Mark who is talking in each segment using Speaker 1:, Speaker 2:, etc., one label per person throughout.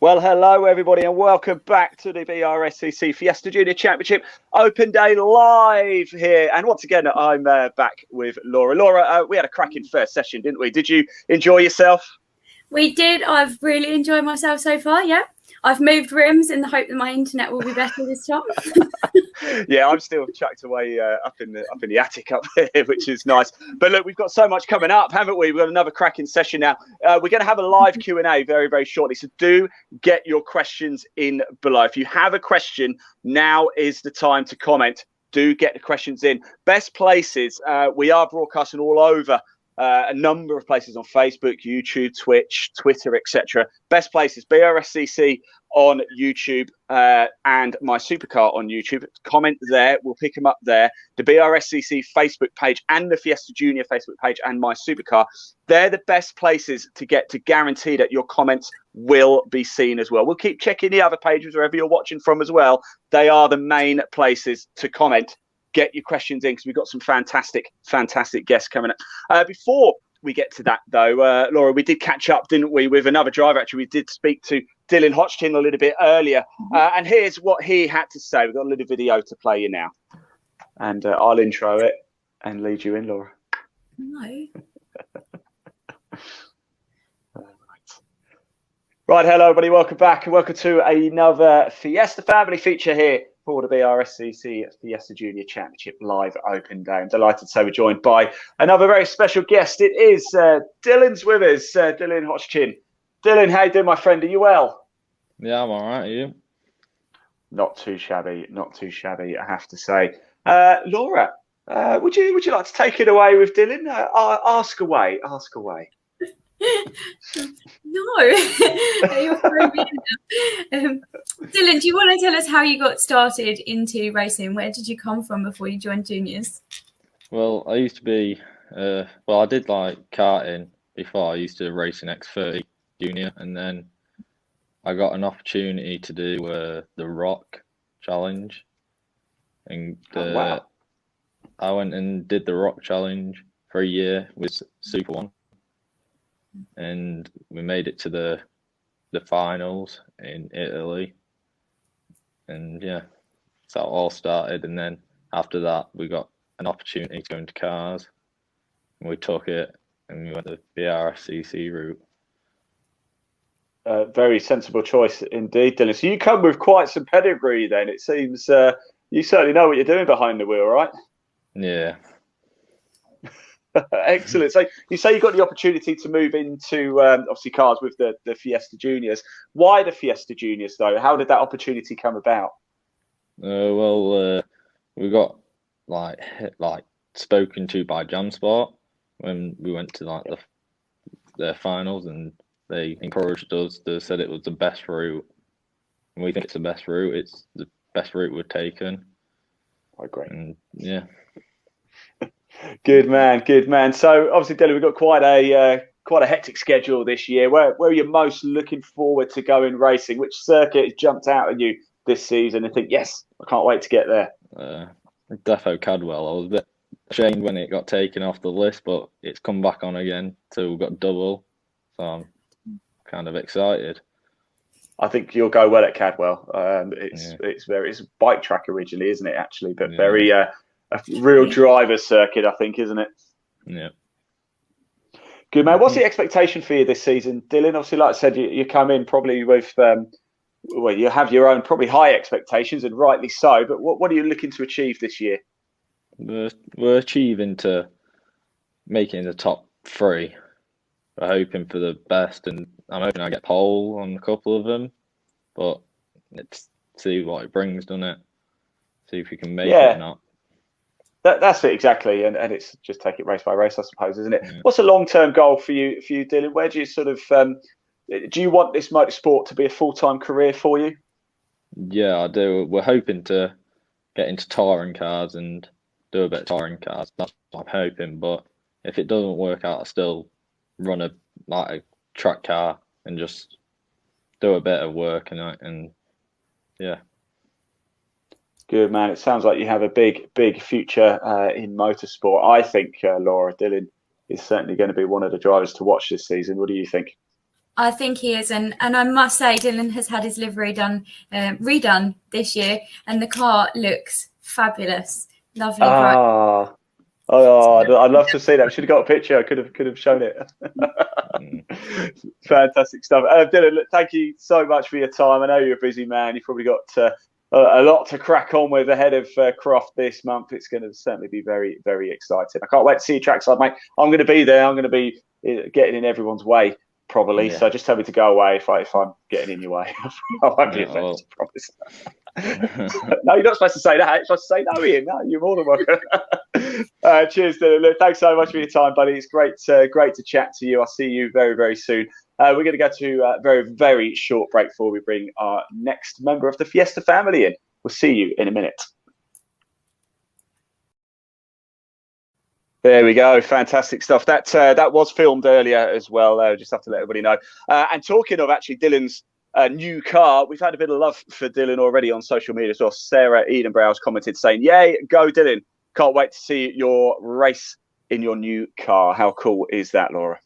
Speaker 1: Well, hello, everybody, and welcome back to the BRSCC Fiesta Junior Championship Open Day live here. And once again, I'm back with Laura. Laura, we had a cracking first session, didn't we? Did you enjoy yourself?
Speaker 2: We did. I've really enjoyed myself so far, yeah. I've moved rooms in the hope that my internet will be better this time.
Speaker 1: Yeah, I'm still chucked away up in the attic up here, which is nice. But look, we've got so much coming up, haven't we? We've got another cracking session now. We're going to have a live Q&A very, very shortly. So do get your questions in below. If you have a question, now is the time to comment. Do get the questions in. Best places. We are broadcasting all over. A number of places on Facebook, YouTube, Twitch, Twitter, etc. Best places, BRSCC on YouTube and my supercar on YouTube. Comment there. We'll pick them up there. The BRSCC Facebook page and the Fiesta Junior Facebook page and my supercar. They're the best places to get to guarantee that your comments will be seen as well. We'll keep checking the other pages wherever you're watching from as well. They are the main places to comment. Get your questions in because we've got some fantastic guests coming up. Before we get to that, though, Laura, we did catch up, didn't we, with another driver. Actually, we did speak to Dylan Hodgkin a little bit earlier. And here's what he had to say. We've got a little video to play you now. And I'll intro it and lead you in, Laura.
Speaker 2: No.
Speaker 1: Right, hello, everybody. Welcome back and welcome to another Fiesta family feature here for the BRSCC Fiesta Junior Championship Live Open Day. I'm delighted to say we're joined by another very special guest. It is Dylan's with us, Dylan Hodgkin. Dylan, how you doing, my friend? Are you well?
Speaker 3: Yeah, I'm all right. Are you?
Speaker 1: Not too shabby, I have to say. Laura, would you like to take it away with Dylan? Ask away.
Speaker 2: No. Dylan, do you want to tell us how you got started into racing? Where did you come from before you joined juniors?
Speaker 3: Well, I used to be, I did like karting before. I used to race in X30 Junior, and then I got an opportunity to do the Rock Challenge. And
Speaker 1: wow.
Speaker 3: I went and did the Rock Challenge for a year with Super One. And we made it to the finals in Italy, and yeah, so it all started. And then after that, we got an opportunity to go into cars, and we took it, and we went the BRSCC route.
Speaker 1: Very sensible choice indeed, Dylan. So you come with quite some pedigree then. It seems you certainly know what you're doing behind the wheel, right?
Speaker 3: Yeah.
Speaker 1: Excellent. So you say you got the opportunity to move into obviously cars with the Fiesta Juniors. Why the Fiesta Juniors though? How did that opportunity come about?
Speaker 3: We got like spoken to by Jam Sport when we went to like their finals, and they encouraged us. They said it was the best route, and we think it's the best route. It's the best route we've taken.
Speaker 1: Oh, great.
Speaker 3: And yeah.
Speaker 1: Good man. So obviously, Dylan, we've got quite a hectic schedule this year. Where are you most looking forward to going racing? Which circuit has jumped out at you this season and think, yes, I can't wait to get there?
Speaker 3: Defo Cadwell. I was a bit ashamed when it got taken off the list, but it's come back on again. So we've got double. So I'm kind of excited.
Speaker 1: I think you'll go well at Cadwell. It's a bike track originally, isn't it? Actually, but very. A real driver's circuit, I think, isn't it?
Speaker 3: Yeah.
Speaker 1: Good, man. What's the expectation for you this season, Dylan? Obviously, like I said, you come in probably with, you have your own probably high expectations, and rightly so. But what are you looking to achieve this year?
Speaker 3: We're achieving to make it in the top three. We're hoping for the best, and I'm hoping I get pole on a couple of them. But let's see what it brings, doesn't it? See if we can make it or not.
Speaker 1: That's it, exactly, and it's just take it race by race, I suppose, isn't it?
Speaker 3: Yeah.
Speaker 1: What's a long-term goal for you, Dylan? Where do you sort of do you want this motorsport to be a full-time career for you?
Speaker 3: Yeah, I do. We're hoping to get into touring cars and do a bit of touring cars. That's what I'm hoping. But if it doesn't work out, I still run a track car and just do a bit of work and yeah.
Speaker 1: Good, man. It sounds like you have a big future in motorsport. I think Laura, Dylan is certainly going to be one of the drivers to watch this season. What do you think?
Speaker 2: I think he is, and I must say, Dylan has had his livery redone this year, and the car looks fabulous, lovely, bright.
Speaker 1: I'd love to see that. Should have got a picture. I could have shown it. Fantastic stuff. Dylan, look, thank you so much for your time. I know you're a busy man. You've probably got a lot to crack on with ahead of Croft this month. It's going to certainly be very, very exciting. I can't wait to see you trackside, mate. I'm going to be there. I'm going to be getting in everyone's way, probably. Yeah. So just tell me to go away if I'm getting in your way. I won't be offended, I promise. No, you're not supposed to say that. You're supposed to say no, Ian. No, you're more than welcome. Cheers, Dylan. Look, thanks so much for your time, buddy. It's great to chat to you. I'll see you very, very soon. We're going to go to a very, very short break before we bring our next member of the Fiesta family in. We'll see you in a minute. There we go. Fantastic stuff. That was filmed earlier as well. Just have to let everybody know. And talking of actually Dylan's new car, we've had a bit of love for Dylan already on social media as well. Sarah Edenbrow's commented saying, "Yay, go Dylan. Can't wait to see your race in your new car." How cool is that, Laura?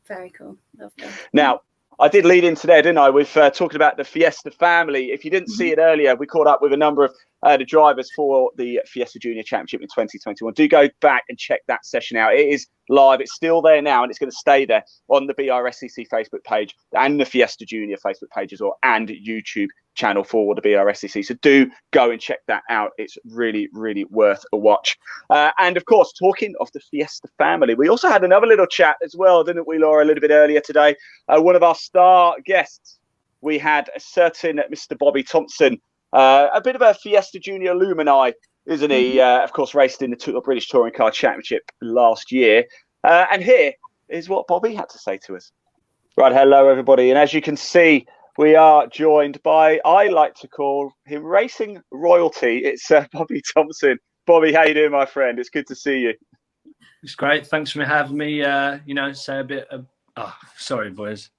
Speaker 2: Very cool. Lovely.
Speaker 1: Now, I did lead into there, didn't I, with talking about the Fiesta family. If you didn't see it earlier, we caught up with a number of the drivers for the Fiesta Junior Championship in 2021. Do go back and check that session out. It is live. It's still there now, and it's going to stay there on the BRSCC Facebook page and the Fiesta Junior Facebook page as well, and YouTube channel for the BRSCC. So do go and check that out. It's really, really worth a watch. And of course, talking of the Fiesta family, we also had another little chat as well, didn't we, Laura, a little bit earlier today? One of our star guests, we had a certain Mr. Bobby Thompson, a bit of a Fiesta Junior alumni, isn't he? Of course, raced in the British Touring Car Championship last year. And here is what Bobby had to say to us. Right, hello, everybody. And as you can see, we are joined by, I like to call him racing royalty. It's Bobby Thompson. Bobby, how you doing, my friend? It's good to see you.
Speaker 4: It's great. Thanks for having me. Say a bit of... Oh, sorry, boys.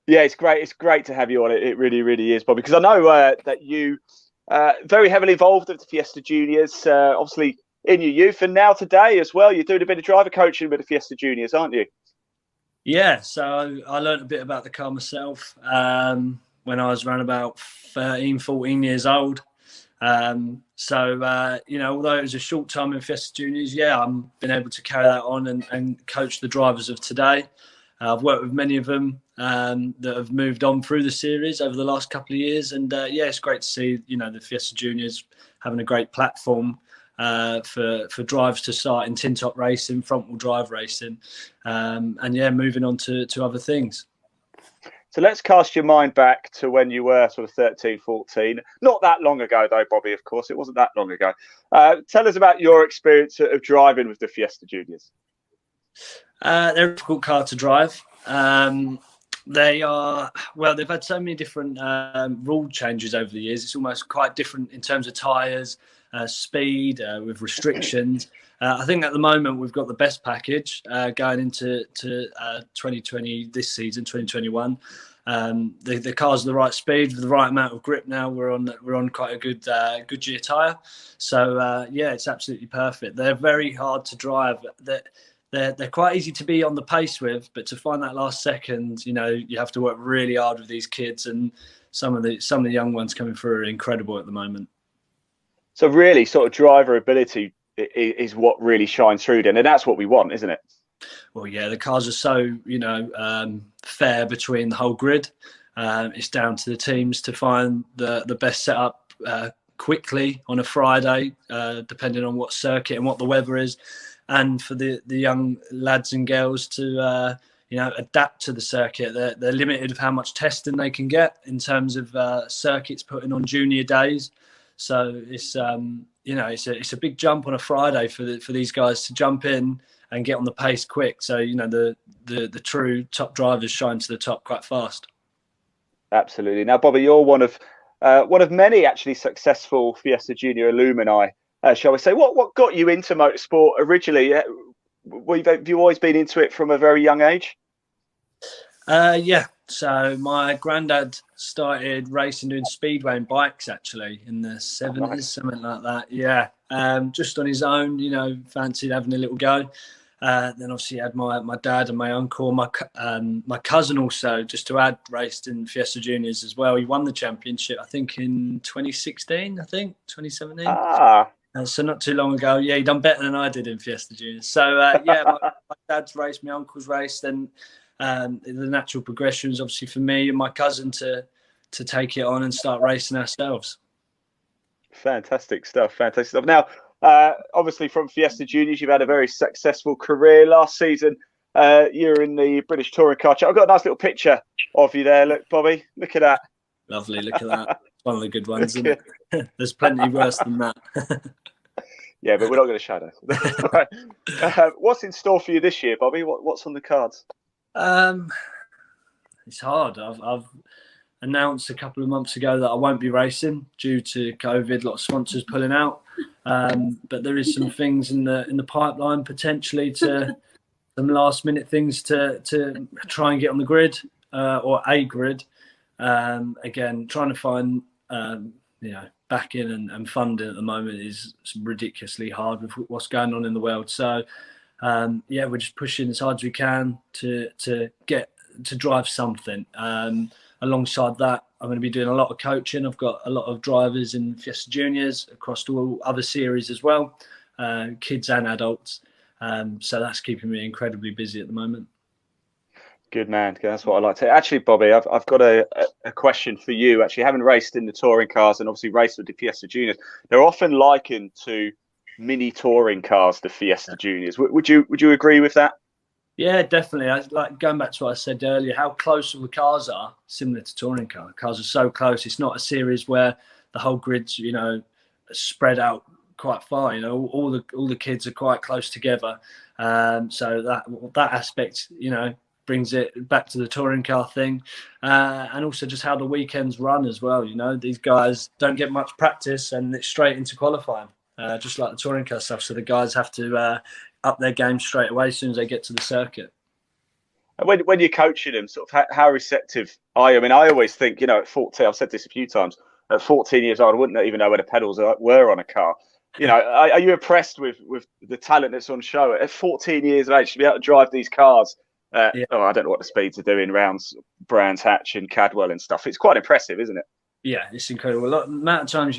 Speaker 1: Yeah, it's great. It's great to have you on it. It really, really is, Bobby, because I know that you very heavily involved with the Fiesta Juniors, obviously in your youth, and now today as well. You're doing a bit of driver coaching with the Fiesta Juniors, aren't you?
Speaker 4: Yeah, so I learned a bit about the car myself when I was around about 13, 14 years old. Although it was a short time in Fiesta Juniors, I've been able to carry that on and coach the drivers of today. I've worked with many of them that have moved on through the series over the last couple of years. And it's great to see, the Fiesta Juniors having a great platform for drivers to start in tin top racing, front wheel drive racing, moving on to other things.
Speaker 1: So let's cast your mind back to when you were sort of 13, 14. Not that long ago, though, Bobby, of course. It wasn't that long ago. Tell us about your experience of driving with the Fiesta Juniors.
Speaker 4: They're a difficult car to drive. They've had so many different rule changes over the years. It's almost quite different in terms of tyres, speed, with restrictions. I think at the moment we've got the best package going into 2020 this season, 2021. The car's the right speed with the right amount of grip. Now we're on quite a good Goodyear tyre, so it's absolutely perfect. They're very hard to drive. They're quite easy to be on the pace with, but to find that last second, you have to work really hard with these kids, and some of the young ones coming through are incredible at the moment. So really, sort of driver ability is what really shines through then, and that's what we want, isn't it? Well, yeah, the cars are so fair between the whole grid. It's down to the teams to find the best setup quickly on a Friday, depending on what circuit and what the weather is. And for the young lads and girls to adapt to the circuit. They're limited of how much testing they can get in terms of circuits putting on junior days. So it's it's a big jump on a Friday for these guys to jump in and get on the pace quick. So the true top drivers shine to the top quite fast. Absolutely. Now, Bobby, you're one of many actually successful Fiesta Junior alumni. Shall we say? What got you into motorsport originally? Have you always been into it from a very young age? Yeah. So my granddad started racing doing speedway and bikes actually in the 70s, something like that. Yeah. Just on his own, fancied having a little go. Then obviously had my dad and my uncle, my cousin also, just to add, raced in Fiesta Juniors as well. He won the championship, I think, in 2016, 2017. So not too long ago. Yeah, he done better than I did in Fiesta Juniors. So yeah, my dad's raced, my uncle's raced, and the natural progression is obviously for me and my cousin to take it on and start racing ourselves.
Speaker 1: Fantastic stuff. Fantastic stuff. Now, obviously from Fiesta Juniors, you've had a very successful career. Last season, you're in the British Touring Car Championship. I've got a nice little picture of you there. Look, Bobby, look at that.
Speaker 4: Lovely. Look at that. It's one of the good ones, isn't it? There's plenty worse than that.
Speaker 1: Yeah, but we're not going to show that. Right. What's in store for you this year, Bobby? What's on the cards?
Speaker 4: It's hard. I've announced a couple of months ago that I won't be racing due to COVID. A lot of sponsors pulling out, but there is some things in the pipeline potentially to some last minute things to try and get on the grid or a grid. Again, trying to find backing and funding at the moment is ridiculously hard with what's going on in the world. So yeah, we're just pushing as hard as we can to drive something. Alongside that, I'm going to be doing a lot of coaching. I've got a lot of drivers in Fiesta Juniors across all other series as well, kids and adults. So that's keeping me incredibly busy at the moment.
Speaker 1: Good man. That's what I like to. Actually, Bobby, I've got a question for you. Actually, having raced in the touring cars and obviously raced with the Fiesta Juniors, they're often likened to mini touring cars, the Fiesta Juniors. Would you agree with that? Yeah,
Speaker 4: definitely. I like going back to what I said earlier. How close all the cars are, similar to touring car. Cars are so close. It's not a series where the whole grid's spread out quite far. All the kids are quite close together. So that aspect, brings it back to the touring car thing, and also just how the weekends run as well. These guys don't get much practice and it's straight into qualifying, just like the touring car stuff. So the guys have to up their game straight away as soon as they get to the circuit.
Speaker 1: And when you're coaching them, sort of how receptive are you? I mean, I always think, at 14, I've said this a few times, at 14 years old, I wouldn't even know where the pedals were on a car. Are you impressed with the talent that's on show at 14 years of age to be able to drive these cars? Yeah. Oh, I don't know what the speeds are doing around Brands Hatch and Cadwell and stuff. It's quite impressive, isn't it?
Speaker 4: Yeah, it's incredible. The amount of times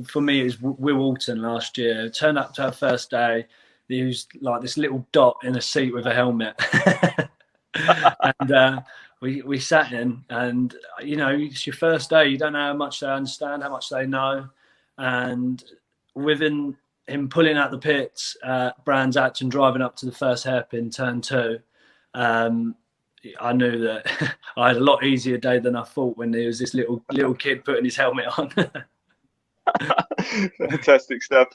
Speaker 4: for me, it was Will Walton last year. Turned up to our first day. He was like this little dot in a seat with a helmet. And we sat in, and it's your first day. You don't know how much they understand, how much they know, and within him pulling out the pits, Brands Hatch, and driving up to the first hairpin, turn 2. I knew that I had a lot easier day than I thought when there was this little kid putting his helmet on.
Speaker 1: Fantastic stuff.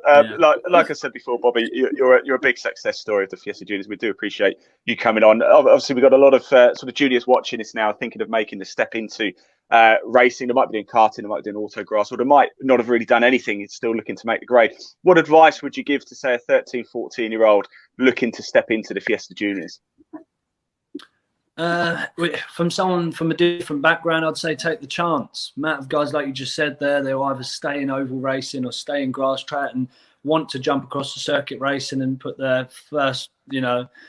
Speaker 1: Like I said before, Bobby, you're a big success story of the Fiesta Juniors. We do appreciate you coming on. Obviously, we've got a lot of sort of juniors watching this now, thinking of making the step into racing. They might be doing karting, they might be doing autograss, or they might not have really done anything. It's still looking to make the grade. What advice would you give to, say, a 13, 14-year-old looking to step into the Fiesta Juniors?
Speaker 4: From someone from a different background, I'd say take the chance. Amount of guys, like you just said there, they'll either stay in oval racing or stay in grass track and want to jump across the circuit racing and put their first,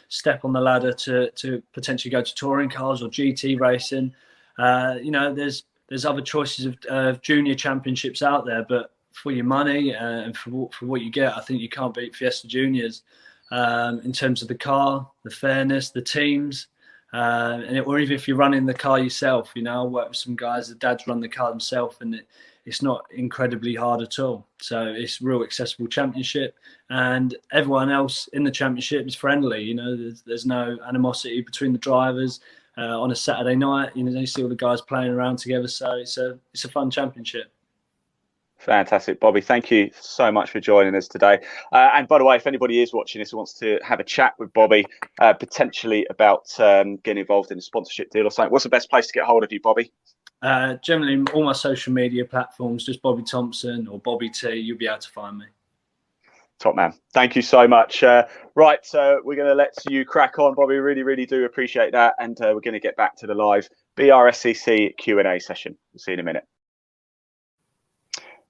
Speaker 4: step on the ladder to potentially go to touring cars or GT racing. There's other choices of junior championships out there, but for your money and for what you get, I think you can't beat Fiesta Juniors in terms of the car, the fairness, the teams. Or even if you're running the car yourself, I work with some guys, the dads run the car themselves, and it's not incredibly hard at all. So it's a real accessible championship, and everyone else in the championship is friendly. There's no animosity between the drivers. On a Saturday night, you see all the guys playing around together. So it's a fun championship.
Speaker 1: Fantastic, Bobby. Thank you so much for joining us today. And by the way, if anybody is watching this and wants to have a chat with Bobby, potentially about getting involved in a sponsorship deal or something, what's the best place to get hold of you, Bobby?
Speaker 4: Generally, all my social media platforms, just Bobby Thompson or Bobby T, you'll be able to find me.
Speaker 1: Top man. Thank you so much. Right, so we're going to let you crack on, Bobby. Really, really do appreciate that. And we're going to get back to the live BRSCC Q&A session. We'll see you in a minute.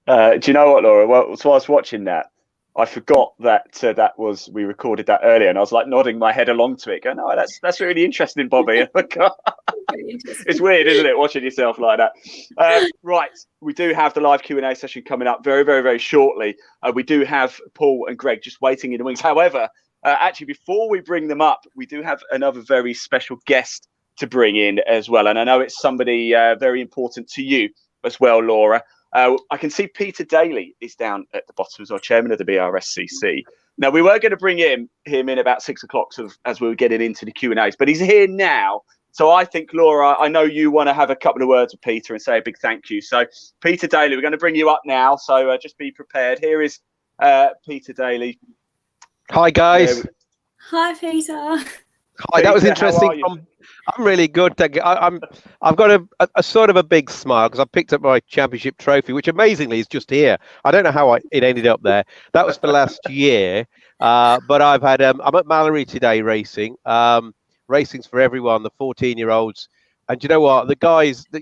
Speaker 1: Do you know what, Laura? Well, so I was watching that. I forgot that we recorded that earlier, and I was like nodding my head along to it, going, "Oh, that's really interesting, Bobby." It's weird, isn't it, watching yourself like that? Right, we do have the live Q&A session coming up very, very, very shortly. We do have Paul and Greg just waiting in the wings. However, actually, before we bring them up, we do have another very special guest to bring in as well, and I know it's somebody very important to you as well, Laura. I can see Peter Daly is down at the bottom as our chairman of the BRSCC. Now, we were going to bring him in about 6 o'clock as we were getting into the Q&As, but he's here now. So I think, Laura, I know you want to have a couple of words with Peter and say a big thank you. So, Peter Daly, we're going to bring you up now. So just be prepared. Here is Peter Daly.
Speaker 5: Hi, guys.
Speaker 2: Hi, Peter.
Speaker 5: Hi, that was interesting. I'm really good. I've got a sort of a big smile because I picked up my championship trophy, which amazingly is just here. I don't know how it ended up there. That was for last year, but I've had. I'm at Mallory today racing. Racing's for everyone, the 14-year-olds, and you know what? The guys that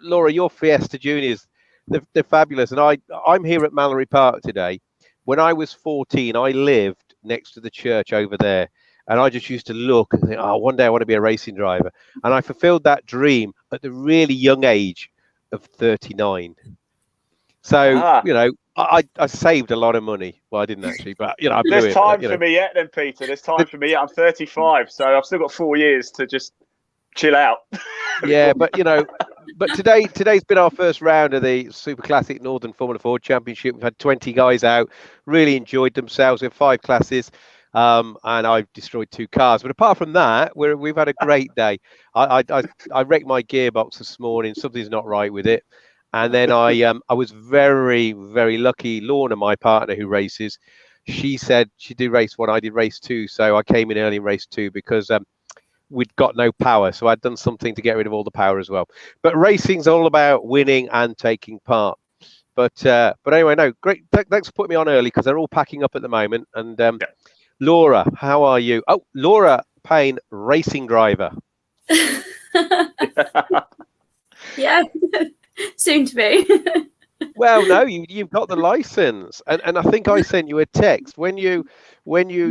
Speaker 5: Laura, your Fiesta Juniors, they're fabulous. And I'm here at Mallory Park today. When I was 14, I lived next to the church over there. And I just used to look and think, oh, one day I want to be a racing driver. And I fulfilled that dream at the really young age of 39. So, you know, I saved a lot of money. Well, I didn't actually, but, you know, I blew
Speaker 1: There's
Speaker 5: it.
Speaker 1: time
Speaker 5: but,
Speaker 1: for me yet then, Peter. There's time for me yet. I'm 35, so I've still got 4 years to just chill out.
Speaker 5: Yeah, but, you know, but today's been our first round of the Super Classic Northern Formula Ford Championship. We've had 20 guys out, really enjoyed themselves. We have 5 classes. And I've destroyed 2 cars, but apart from that, we've had a great day. I wrecked my gearbox this morning. Something's not right with it, and then I was very, very lucky. Lorna, my partner who races, she said she did race 1, I did race 2, so I came in early in race 2 because we'd got no power, so I'd done something to get rid of all the power as well. But racing's all about winning and taking part. But anyway, no, great. Thanks for putting me on early because they're all packing up at the moment, and. Yeah. Laura, how are you? Oh, Laura Payne, racing driver.
Speaker 2: Yeah, soon to be.
Speaker 5: Well, no, you've got the license, and I think I sent you a text when you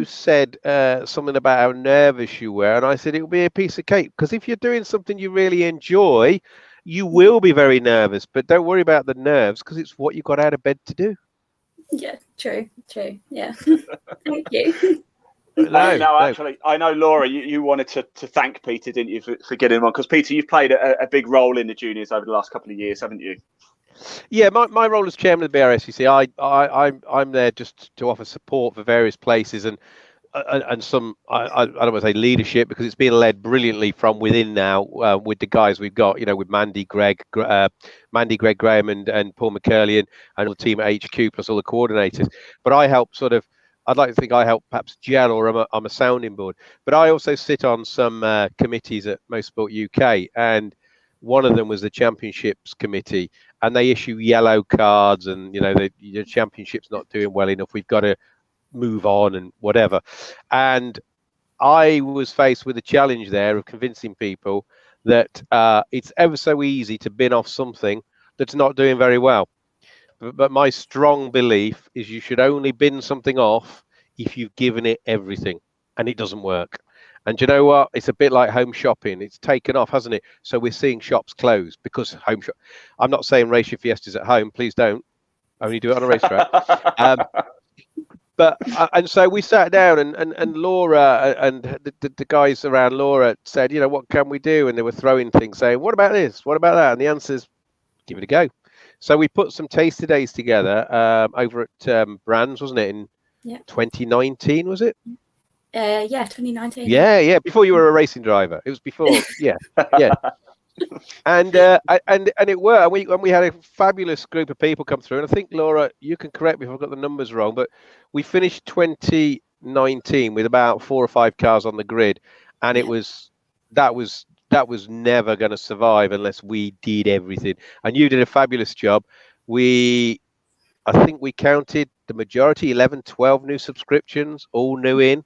Speaker 5: said something about how nervous you were, and I said it'll be a piece of cake because if you're doing something you really enjoy, you will be very nervous, but don't worry about the nerves because it's what you got out of bed to do.
Speaker 2: Yeah, true. Yeah. Thank you.
Speaker 1: No, actually, I know, Laura, you wanted to thank Peter, didn't you, for getting him on? Because, Peter, you've played a big role in the juniors over the last couple of years, haven't you?
Speaker 5: Yeah, my role as chairman of the BRSCC, I'm there just to offer support for various places and some, I don't want to say leadership because it's being led brilliantly from within now with the guys we've got, you know, with Mandy, Greg, Graham and Paul McCurley and the team at HQ plus all the coordinators. But I help I'd like to think I help perhaps gel or I'm a sounding board. But I also sit on some committees at Motorsport UK, and one of them was the championships committee, and they issue yellow cards and, you know, the championship's not doing well enough. We've got to move on and whatever. And I was faced with a challenge there of convincing people that it's ever so easy to bin off something that's not doing very well. But my strong belief is you should only bin something off if you've given it everything, and it doesn't work. And you know what? It's a bit like home shopping. It's taken off, hasn't it? So we're seeing shops closed because I'm not saying race your Fiestas at home. Please don't. Only do it on a racetrack. But and so we sat down and Laura and the guys around Laura said, you know, what can we do? And they were throwing things saying, what about this? What about that? And the answer's give it a go. So we put some taster days together over at Brands, wasn't it? In 2019, was it?
Speaker 2: Yeah, 2019.
Speaker 5: Yeah. Before you were a racing driver, it was before. Yeah. And it worked. And we had a fabulous group of people come through. And I think, Laura, you can correct me if I've got the numbers wrong, but we finished 2019 with about 4 or 5 cars on the grid, and that was never going to survive unless we did everything. And you did a fabulous job. I think we counted the majority, 11, 12 new subscriptions, all new in.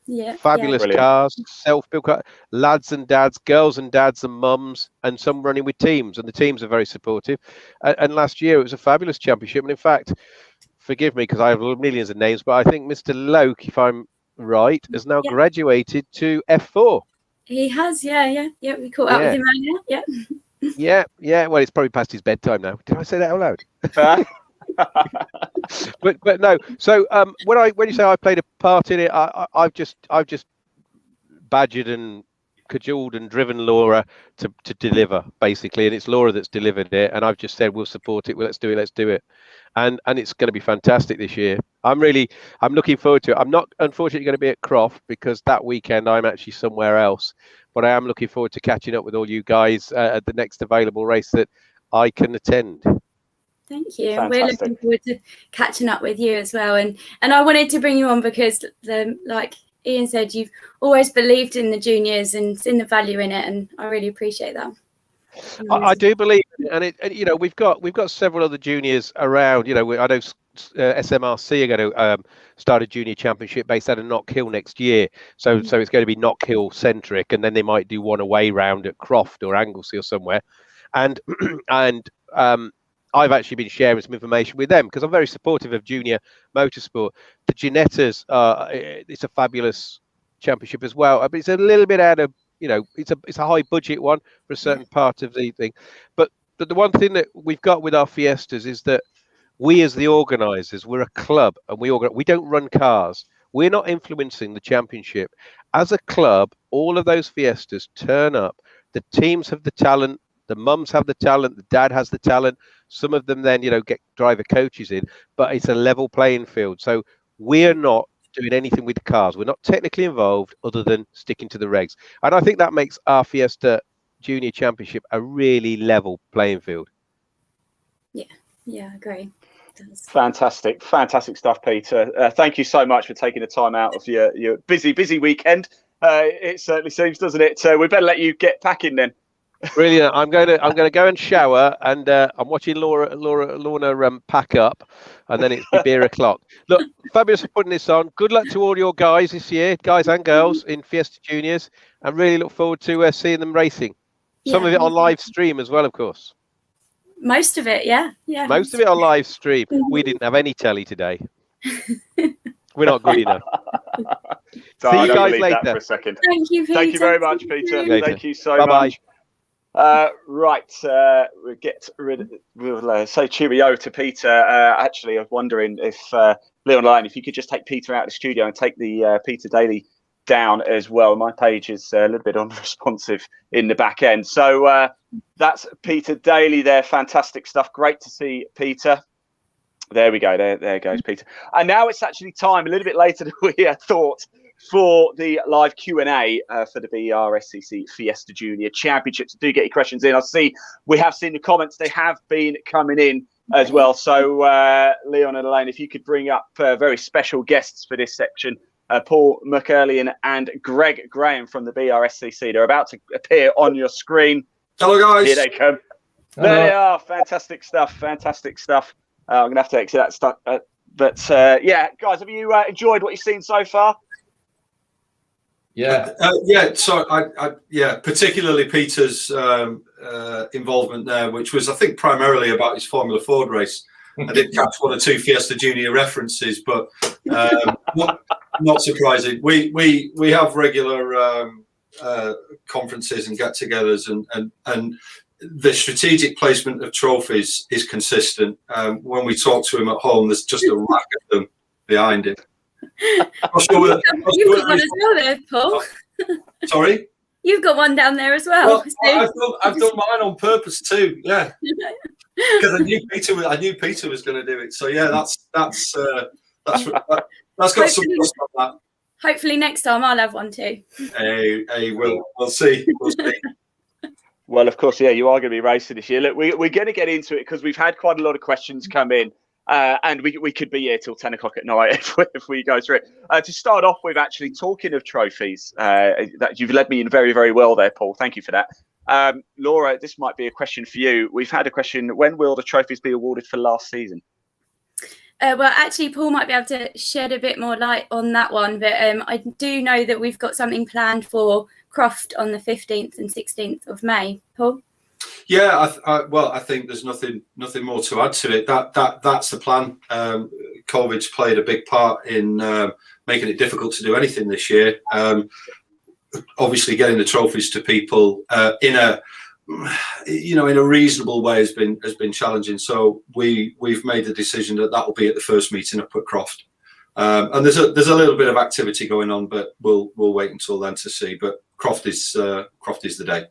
Speaker 2: Yeah.
Speaker 5: Fabulous cars, self-built cars, lads and dads, girls and dads and mums, and some running with teams. And the teams are very supportive. And last year it was a fabulous championship. And in fact, forgive me because I have millions of names, but I think Mr. Loke, if I'm right, has now graduated to F4.
Speaker 2: He has, yeah. We caught up with him earlier,
Speaker 5: Yeah. Well, it's probably past his bedtime now. Did I say that out loud? but no. So when you say I played a part in it, I've just badgered and cajoled and driven Laura to deliver, basically, and it's Laura that's delivered it, and I've just said we'll support it. Well, let's do it, and it's going to be fantastic this year. I'm looking forward to it. I'm not unfortunately going to be at Croft because that weekend I'm actually somewhere else, but I am looking forward to catching up with all you guys at the next available race that I can attend.
Speaker 2: Thank you.
Speaker 1: Fantastic.
Speaker 2: We're looking forward to catching up with you as well, and I wanted to bring you on because like Ian said, you've always believed in the juniors and seen the value in it, and I really appreciate that.
Speaker 5: I do believe, and we've got several other juniors around. I know SMRC are going to start a junior championship based out of Knock Hill next year, so it's going to be Knock Hill centric, and then they might do one away round at Croft or Anglesey or somewhere, and I've actually been sharing some information with them because I'm very supportive of junior motorsport. The Ginettas, it's a fabulous championship as well, but it's a little bit out of, it's a high budget one for a certain part of the thing. But the one thing that we've got with our Fiestas is that we as the organisers, we're a club and we don't run cars. We're not influencing the championship. As a club, all of those Fiestas turn up. The teams have the talent. The mums have the talent, the dad has the talent. Some of them then, get driver coaches in, but it's a level playing field. So we're not doing anything with the cars. We're not technically involved other than sticking to the regs. And I think that makes our Fiesta Junior Championship a really level playing field.
Speaker 2: Yeah, I agree.
Speaker 1: Fantastic stuff, Peter. Thank you so much for taking the time out of your busy weekend. It certainly seems, doesn't it? We better let you get packing then.
Speaker 5: Brilliant. I'm going to go and shower, and I'm watching Lorna pack up, and then it's beer o'clock. Look, fabulous for putting this on. Good luck to all your guys this year, guys and girls in Fiesta Juniors, and really look forward to seeing them racing. Some of it on live stream as well, of course.
Speaker 2: Most of it, yeah.
Speaker 5: Most of it on live stream. We didn't have any telly today. We're not good enough.
Speaker 1: So
Speaker 5: see you guys later.
Speaker 1: For a second.
Speaker 2: Thank you, Peter.
Speaker 1: Thank you very much, Peter. Thank you so much. Right, we'll get rid of. We'll say cheerio to Peter. Actually, I was wondering if Leon Lyon, if you could just take Peter out of the studio and take the Peter Daly down as well. My page is a little bit unresponsive in the back end. So that's Peter Daly there. Fantastic stuff. Great to see Peter. There we go. There goes Peter. And now it's actually time, a little bit later than we thought, for the live Q&A for the BRSCC Fiesta Junior Championships. Do get your questions in. I see we have seen the comments. They have been coming in as well. So Leon and Elaine, if you could bring up very special guests for this section, Paul McErlian and Greg Graham from the BRSCC. They're about to appear on your screen.
Speaker 6: Hello, guys.
Speaker 1: Here they come.
Speaker 6: Hello.
Speaker 1: There they are. Fantastic stuff. I'm going to have to exit that stuff. But yeah, guys, have you enjoyed what you've seen so far?
Speaker 6: Yeah. So I particularly Peter's involvement there, which was, I think, primarily about his Formula Ford race. I did catch one or two Fiesta Junior references, but not surprising. We have regular conferences and get-togethers, and the strategic placement of trophies is consistent. When we talk to him at home, there's just a rack of them behind him.
Speaker 2: You've got one as well there, Paul.
Speaker 6: Sorry?
Speaker 2: You've got one down there as well.
Speaker 6: I've done mine on purpose too, yeah. Because I knew Peter was going to do it. So yeah, that's got some trust on that.
Speaker 2: Hopefully next time I'll have one too.
Speaker 6: Hey, we'll see.
Speaker 1: Well, of course, yeah, you are going to be racing this year. Look, we're going to get into it because we've had quite a lot of questions come in, and we could be here till 10 o'clock at night if we go through it. To start off with, actually, talking of trophies, that you've led me in very, very well there, Paul. Thank you for that. Laura, this might be a question for you. We've had a question, when will the trophies be awarded for last season?
Speaker 2: Well, actually, Paul might be able to shed a bit more light on that one, but I do know that we've got something planned for Croft on the 15th and 16th of May. Paul?
Speaker 6: Yeah, I think there's nothing more to add to it. That's the plan. COVID's played a big part in making it difficult to do anything this year. Obviously, getting the trophies to people in a reasonable way has been challenging. So we've made the decision that will be at the first meeting up at Croft. And there's a little bit of activity going on, but we'll wait until then to see. But Croft is the day.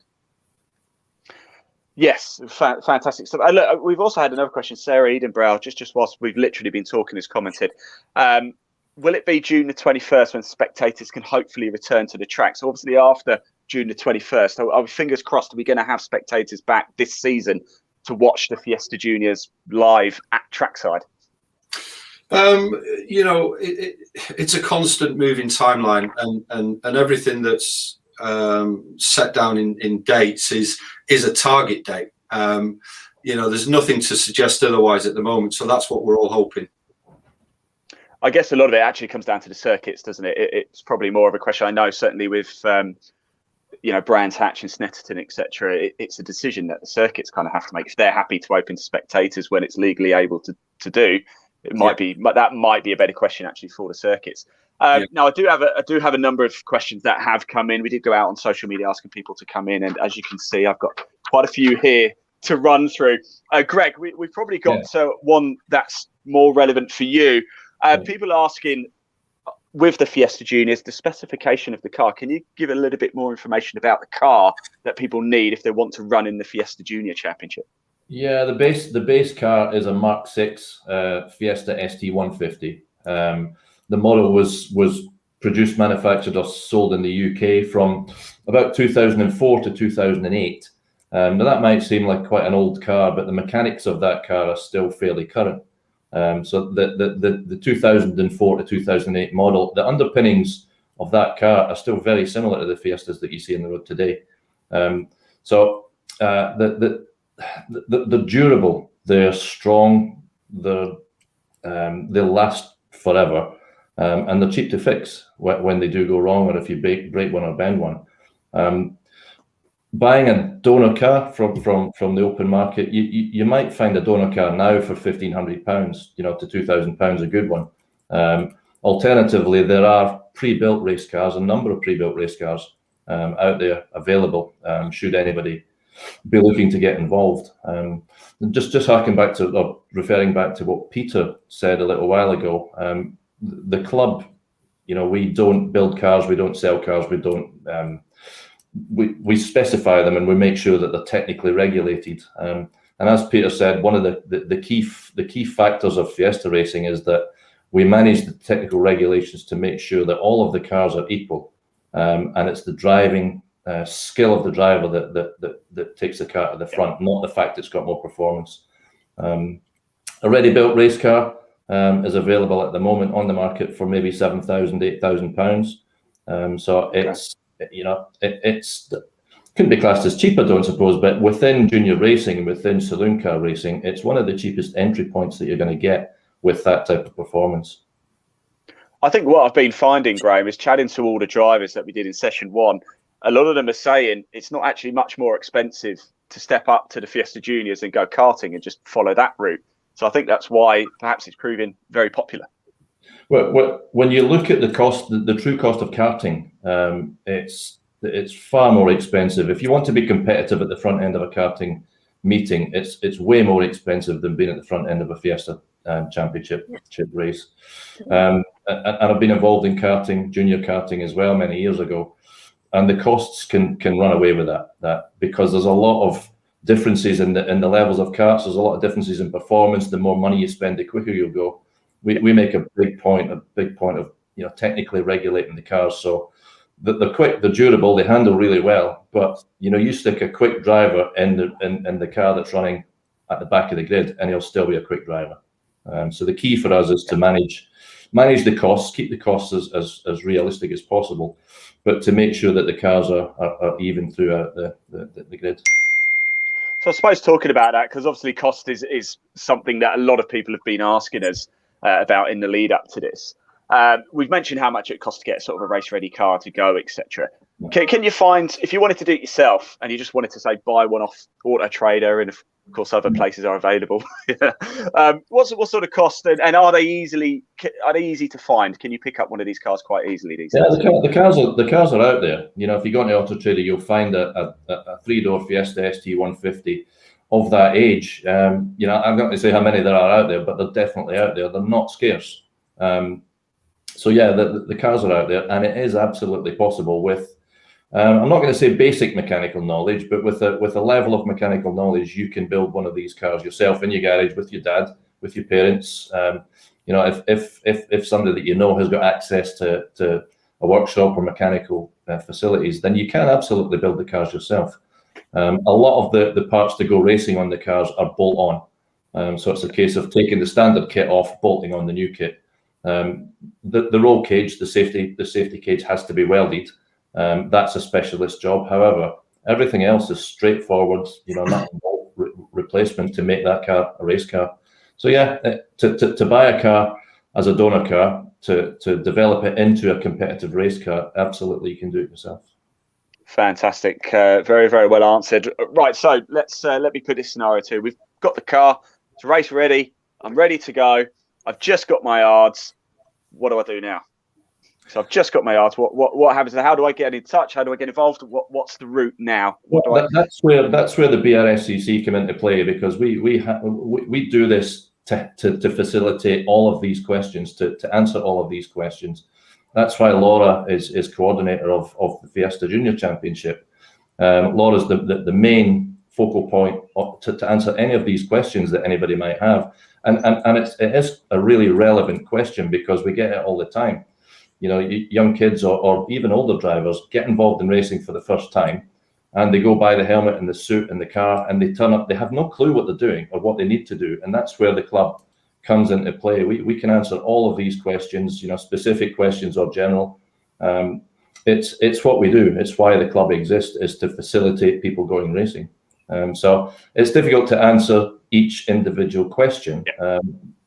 Speaker 1: Yes, fantastic stuff. Look, we've also had another question. Sarah Edenbrow, just whilst we've literally been talking, has commented, will it be June the 21st when spectators can hopefully return to the track? So obviously after June the 21st, our fingers crossed, are we going to have spectators back this season to watch the Fiesta Juniors live at trackside?
Speaker 6: It's a constant moving timeline, and everything that's set down in dates is a target date. There's nothing to suggest otherwise at the moment, so that's what we're all hoping.
Speaker 1: I guess a lot of it actually comes down to the circuits, doesn't it? It's probably more of a question. I know certainly with Brands Hatch and Snetterton, etc. It's a decision that the circuits kind of have to make. If they're happy to open to spectators when it's legally able to do, it might be. That might be a better question actually for the circuits. Now, I do have a number of questions that have come in. We did go out on social media asking people to come in, and as you can see, I've got quite a few here to run through. Greg, we've probably got one that's more relevant for you. People are asking, with the Fiesta Juniors, the specification of the car. Can you give a little bit more information about the car that people need if they want to run in the Fiesta Junior Championship?
Speaker 7: Yeah, the base car is a Mark 6 Fiesta ST150. The model was produced, manufactured, or sold in the UK from about 2004 to 2008. Now that might seem like quite an old car, but the mechanics of that car are still fairly current. So the 2004 to 2008 model, the underpinnings of that car are still very similar to the Fiestas that you see on the road today. They're durable, they're strong, they last forever. And they're cheap to fix when they do go wrong, or if you break one or bend one. Buying a donor car from the open market, you might find a donor car now for £1,500, to £2,000, a good one. Alternatively, there are pre-built race cars, a number of pre-built race cars out there available. Should anybody be looking to get involved, just harking back to, or referring back to what Peter said a little while ago. The club, we don't build cars, we don't sell cars, we don't. We specify them and we make sure that they're technically regulated. And as Peter said, one of the key factors of Fiesta racing is that we manage the technical regulations to make sure that all of the cars are equal, and it's the driving skill of the driver that takes the car to the front, not the fact it's got more performance. A ready-built race car is available at the moment on the market for maybe £7,000, £8,000. So it's it's couldn't be classed as cheap, I don't suppose, but within junior racing and within saloon car racing, it's one of the cheapest entry points that you're going to get with that type of performance.
Speaker 1: I think what I've been finding, Graham, is chatting to all the drivers that we did in session one. A lot of them are saying it's not actually much more expensive to step up to the Fiesta Juniors and go karting and just follow that route. So I think that's why perhaps it's proving very popular.
Speaker 7: Well, when you look at the cost, the true cost of karting, it's far more expensive. If you want to be competitive at the front end of a karting meeting, it's way more expensive than being at the front end of a Fiesta championship race. And I've been involved in karting, junior karting as well, many years ago, and the costs can run away with that because there's a lot of differences in the levels of karts. There's a lot of differences in performance. The more money you spend, the quicker you'll go. We make a big point of technically regulating the cars, so they're quick, they're durable, they handle really well. But you stick a quick driver in the car that's running at the back of the grid, and he'll still be a quick driver. So the key for us is to manage the costs, keep the costs as realistic as possible, but to make sure that the cars are even throughout the grid.
Speaker 1: So I suppose talking about that, because obviously cost is something that a lot of people have been asking us about in the lead up to this. We've mentioned how much it costs to get sort of a race ready car to go, etc. Can you find, if you wanted to do it yourself and you just wanted to say buy one off Auto Trader, and of course other places are available, what sort of cost, and are they easy to find? Can you pick up one of these cars quite easily these days?
Speaker 7: The cars are out there. You know, if you go into Auto Trader, you'll find a 3-door Fiesta ST 150 of that age. You know, I'm not going to say how many there are out there, but they're definitely out there. They're not scarce. So yeah, the cars are out there, and it is absolutely possible with, I'm not going to say basic mechanical knowledge, but with a level of mechanical knowledge, you can build one of these cars yourself in your garage with your dad, with your parents. You know, if somebody that you know has got access to a workshop or mechanical facilities, then you can absolutely build the cars yourself. A lot of the parts to go racing on the cars are bolt on. So it's a case of taking the standard kit off, bolting on the new kit. The roll cage, the safety cage has to be welded. That's a specialist job. However, everything else is straightforward, you know, nut and bolt replacement to make that car a race car. So yeah, to buy a car as a donor car, to develop it into a competitive race car, absolutely you can do it yourself.
Speaker 1: Fantastic. Very, very well answered. Right, so let me put this scenario to you. We've got the car, it's race ready, I'm ready to go, I've just got my yards. What do I do now? So I've just got my yards. What happens? How do I get in touch? How do I get involved? What's the route now?
Speaker 7: That's where the BRSCC come into play, because we do this to facilitate all of these questions, to answer all of these questions. That's why Laura is coordinator of the Fiesta Junior Championship. Laura's the main focal point to answer any of these questions that anybody might have. And it is a really relevant question, because we get it all the time. You know, young kids or even older drivers get involved in racing for the first time, and they go buy the helmet and the suit and the car, and they turn up, they have no clue what they're doing or what they need to do. And that's where the club comes into play. We can answer all of these questions, you know, specific questions or general. It's what we do. It's why the club exists, is to facilitate people going racing. So it's difficult to answer each individual question,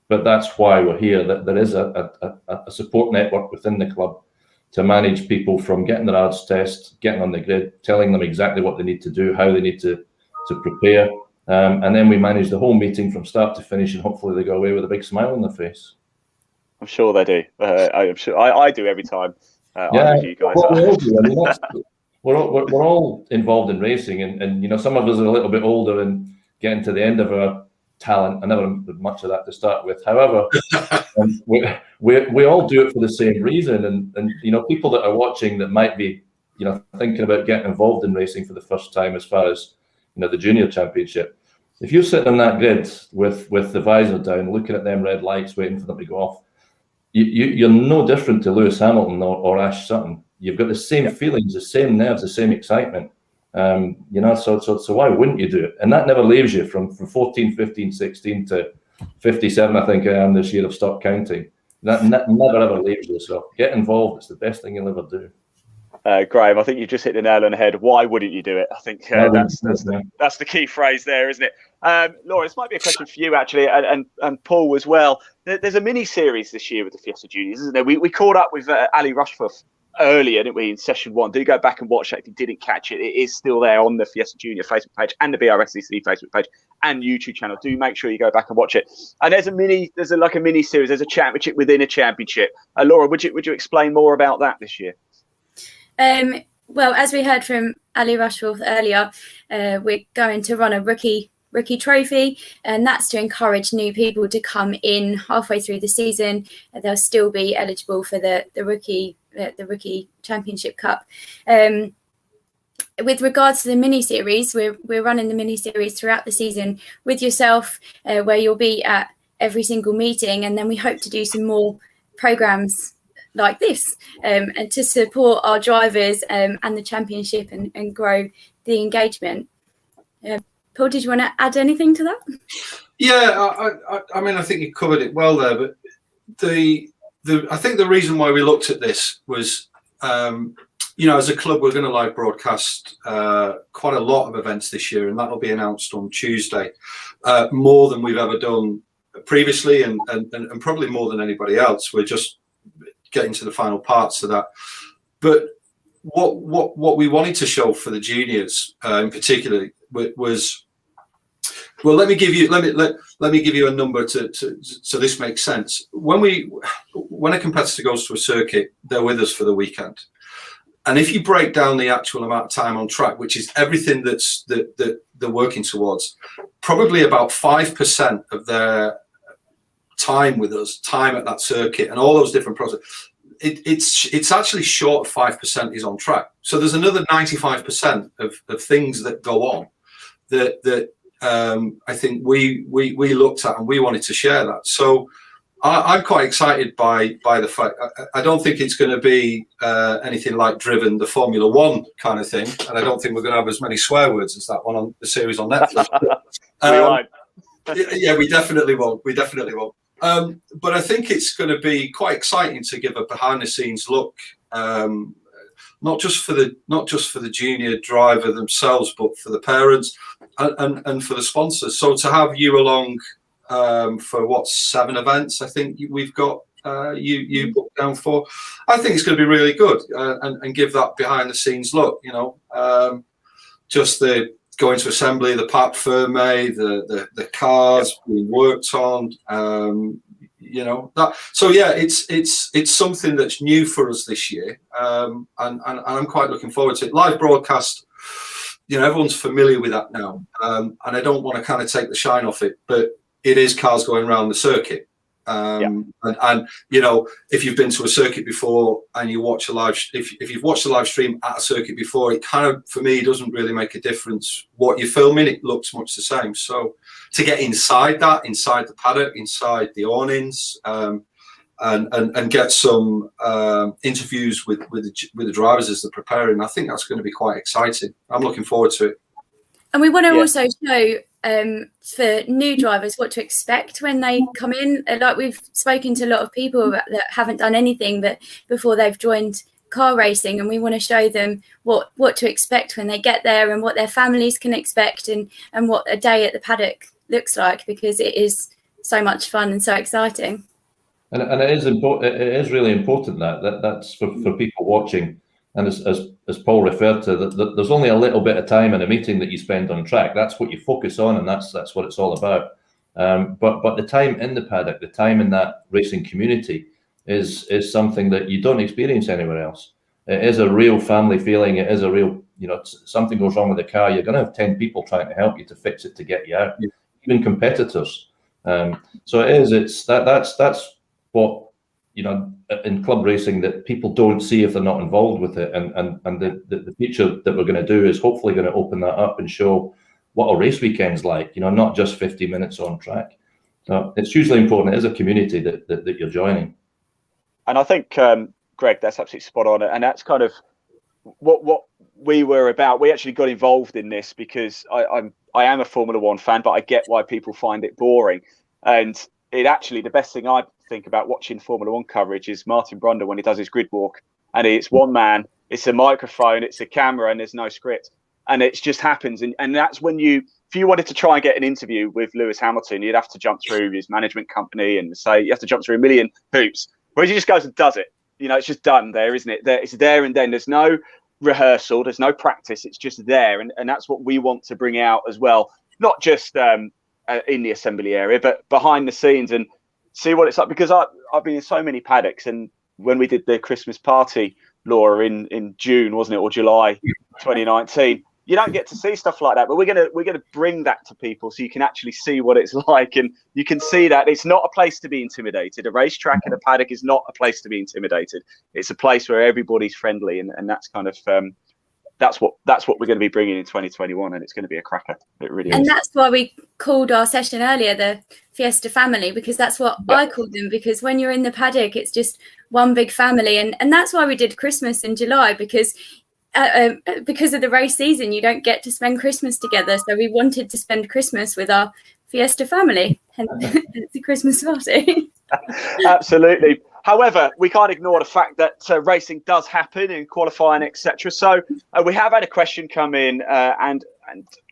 Speaker 7: but that's why we're here. That there is a support network within the club to manage people from getting their ARDS test, getting on the grid, telling them exactly what they need to do, how they need to prepare, and then we manage the whole meeting from start to finish, and hopefully they go away with a big smile on their face.
Speaker 1: I'm sure they do. I'm sure I do every time. I'm with you guys.
Speaker 7: We're all involved in racing, and you know, some of us are a little bit older and getting to the end of our talent. I never did much of that to start with. However, we all do it for the same reason, and you know, people that are watching that might be, you know, thinking about getting involved in racing for the first time, as far as, you know, the junior championship. If you're sitting on that grid with the visor down, looking at them red lights, waiting for them to go off, you're no different to Lewis Hamilton or Ash Sutton. You've got the same feelings, the same nerves, the same excitement. You know, so why wouldn't you do it? And that never leaves you from 14, 15, 16 to 57, I think I am this year. I've stopped counting. That never ever leaves you. So get involved. It's the best thing you'll ever do.
Speaker 1: Graham, I think you just hit the nail on the head. Why wouldn't you do it? I think that's the key phrase there, isn't it? Laura, this might be a question for you, actually, and Paul as well. There's a mini-series this year with the Fiesta Juniors, isn't there? We caught up with Ali Rushforth earlier, didn't we, in session 1? Do go back and watch it if you didn't catch it. It is still there on the Fiesta Junior Facebook page and the BRSCC Facebook page and YouTube channel. Do make sure you go back and watch it. And there's a mini series. There's a championship within a championship. Laura, would you explain more about that this year?
Speaker 2: Well, as we heard from Ali Rushforth earlier, we're going to run a rookie trophy, and that's to encourage new people to come in halfway through the season. They'll still be eligible for the rookie championship cup. With regards to the mini series, we're running the mini series throughout the season with yourself, where you'll be at every single meeting, and then we hope to do some more programs like this, and to support our drivers and the championship and grow the engagement. Paul, did you want to add anything to that?
Speaker 6: Yeah, I mean, I think you covered it well there, but I think the reason why we looked at this was, you know, as a club, we're going to live broadcast quite a lot of events this year, and that'll be announced on Tuesday, more than we've ever done previously, and probably more than anybody else. We're just getting to the final parts of that. But what we wanted to show for the juniors in particular was, well, let me give you a number so this makes sense. When a competitor goes to a circuit, they're with us for the weekend, and if you break down the actual amount of time on track, which is everything that they're working towards, probably about 5% of their time with us, time at that circuit, and all those different processes, it's actually short of 5% is on track. So there's another 95% of things that go on that I think we looked at, and we wanted to share that. So I'm quite excited by the fact. I don't think it's going to be anything like Driven, the Formula One kind of thing, and I don't think we're going to have as many swear words as that one on the series on Netflix. Yeah, we definitely won't. But I think it's going to be quite exciting to give a behind-the-scenes look, not just for the junior driver themselves, but for the parents and for the sponsors. So to have you along for 7 events, I think we've got you booked down for. I think it's going to be really good and give that behind-the-scenes look. Just the going to assembly, the Pat Ferme, the cars being worked on, that. So yeah, it's something that's new for us this year, and I'm quite looking forward to it. Live broadcast, everyone's familiar with that now, and I don't want to kind of take the shine off it, but it is cars going around the circuit. And if you've been to a circuit before and you watch if you've watched a live stream at a circuit before, it kind of, for me, doesn't really make a difference what you're filming. It looks much the same. So to get inside the paddock, inside the awnings, and get some interviews with the drivers as they're preparing, I think that's going to be quite exciting. I'm looking forward to it.
Speaker 2: And we want to also show for new drivers what to expect when they come in. Like, we've spoken to a lot of people that haven't done anything but before they've joined car racing, and we want to show them what to expect when they get there and what their families can expect and what a day at the paddock looks like, because it is so much fun and so exciting.
Speaker 7: And it is important. It is really important that's for people watching. And as Paul referred to, there's only a little bit of time in a meeting that you spend on track. That's what you focus on, and that's what it's all about. But the time in the paddock, the time in that racing community is something that you don't experience anywhere else. It is a real family feeling. It is a real, something goes wrong with the car, you're going to have 10 people trying to help you to fix it, to get you out, even competitors. So that's what, in club racing that people don't see if they're not involved with it. And the feature that we're going to do is hopefully going to open that up and show what a race weekend's like, not just 50 minutes on track. So it's hugely important. It is a community that you're joining. And
Speaker 1: I think, Greg, that's absolutely spot on. And that's kind of what we were about. We actually got involved in this because I am a Formula One fan, but I get why people find it boring. And it actually, the best thing I think about watching Formula One coverage is Martin Brundle when he does his grid walk, and it's one man, it's a microphone, it's a camera, and there's no script, and it just happens. And that's when if you wanted to try and get an interview with Lewis Hamilton, you'd have to jump through his management company and say you have to jump through a million hoops, whereas he just goes and does it. It's just done there, isn't it? It's there and then. There's no rehearsal, there's no practice, it's just there, and that's what we want to bring out as well, not just in the assembly area, but behind the scenes, and see what it's like, because I've been in so many paddocks, and when we did the Christmas party, Laura, in June, wasn't it, or July 2019, you don't get to see stuff like that, but we're gonna bring that to people so you can actually see what it's like, and you can see that it's not a place to be intimidated. A racetrack and a paddock is not a place to be intimidated. It's a place where everybody's friendly, and that's kind of that's what we're going to be bringing in 2021, and it's going to be a cracker. It really is.
Speaker 2: And that's why we called our session earlier the Fiesta family, because that's what I called them, because when you're in the paddock, it's just one big family. And that's why we did Christmas in July, because of the race season, you don't get to spend Christmas together. So we wanted to spend Christmas with our Fiesta family, hence the Christmas party.
Speaker 1: Absolutely. However, we can't ignore the fact that racing does happen in qualifying, etc. So we have had a question come in, and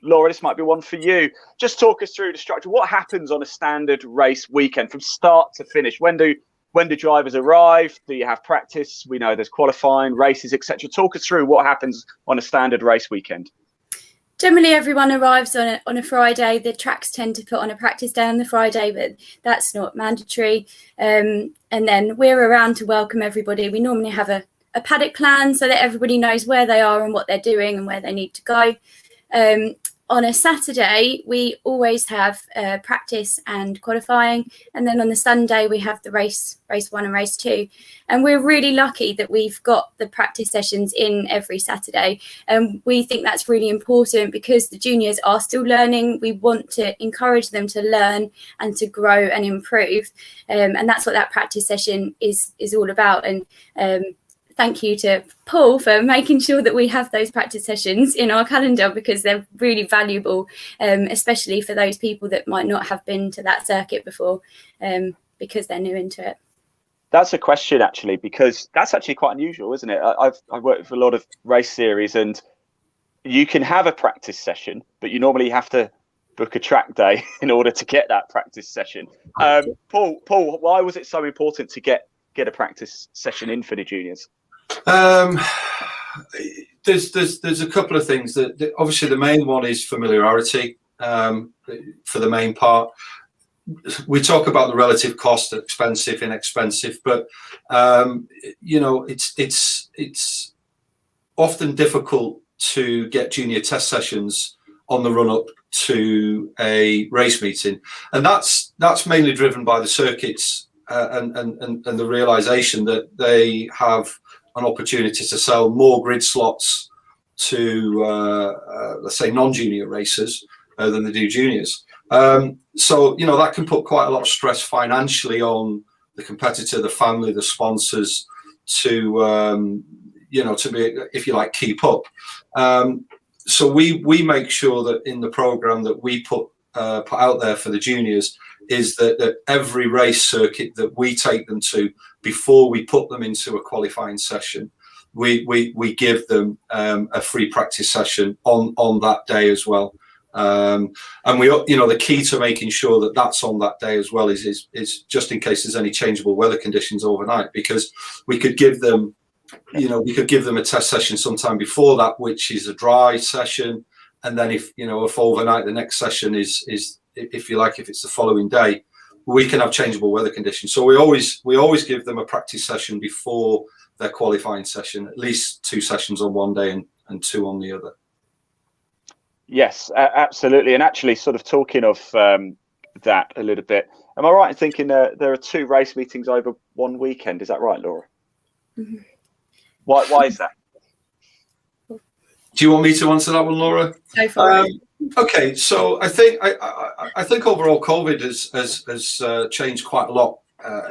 Speaker 1: Laura, this might be one for you. Just talk us through the structure. What happens on a standard race weekend from start to finish? When do when do drivers arrive? Do you have practice? We know there's qualifying, races, etc. Talk us through what happens on a standard race weekend.
Speaker 2: Generally, everyone arrives on a Friday. The tracks tend to put on a practice day on the Friday, but that's not mandatory. And then we're around to welcome everybody. We normally have a paddock plan so that everybody knows where they are and what they're doing and where they need to go. On a Saturday, we always have practice and qualifying. And then on the Sunday, we have the race 1 and race 2. And we're really lucky that we've got the practice sessions in every Saturday. And we think that's really important because the juniors are still learning. We want to encourage them to learn and to grow and improve. And that's what that practice session is all about. And thank you to Paul for making sure that we have those practice sessions in our calendar because they're really valuable, especially for those people that might not have been to that circuit before because they're new into it.
Speaker 1: That's a question, actually, because that's actually quite unusual, isn't it? I've worked with a lot of race series and you can have a practice session, but you normally have to book a track day in order to get that practice session. Paul, why was it so important to get a practice session in for the juniors?
Speaker 6: There's a couple of things that obviously the main one is familiarity. For the main part, we talk about the relative cost, expensive, inexpensive, but it's often difficult to get junior test sessions on the run up to a race meeting, and that's mainly driven by the circuits and the realization that they have an opportunity to sell more grid slots to let's say non-junior racers than they do juniors. So that can put quite a lot of stress financially on the competitor, the family, the sponsors to be, if you like, keep up. So we make sure that in the program that we put out there for the juniors is that every race circuit that we take them to, before we put them into a qualifying session, we give them a free practice session on that day as well. And we, the key to making sure that that's on that day as well is just in case there's any changeable weather conditions overnight, because we could give them, a test session sometime before that, which is a dry session, and then if overnight the next session is if you like, if it's the following day, we can have changeable weather conditions. So we always give them a practice session before their qualifying session, at least 2 sessions on one day and 2 on the other.
Speaker 1: Yes, absolutely. And actually, sort of talking of that a little bit, am I right in thinking there are 2 race meetings over one weekend? Is that right, Laura? Mm-hmm. Why is that?
Speaker 6: Do you want me to answer that one, Laura?
Speaker 2: Go for it.
Speaker 6: Okay, so I think overall COVID has changed quite a lot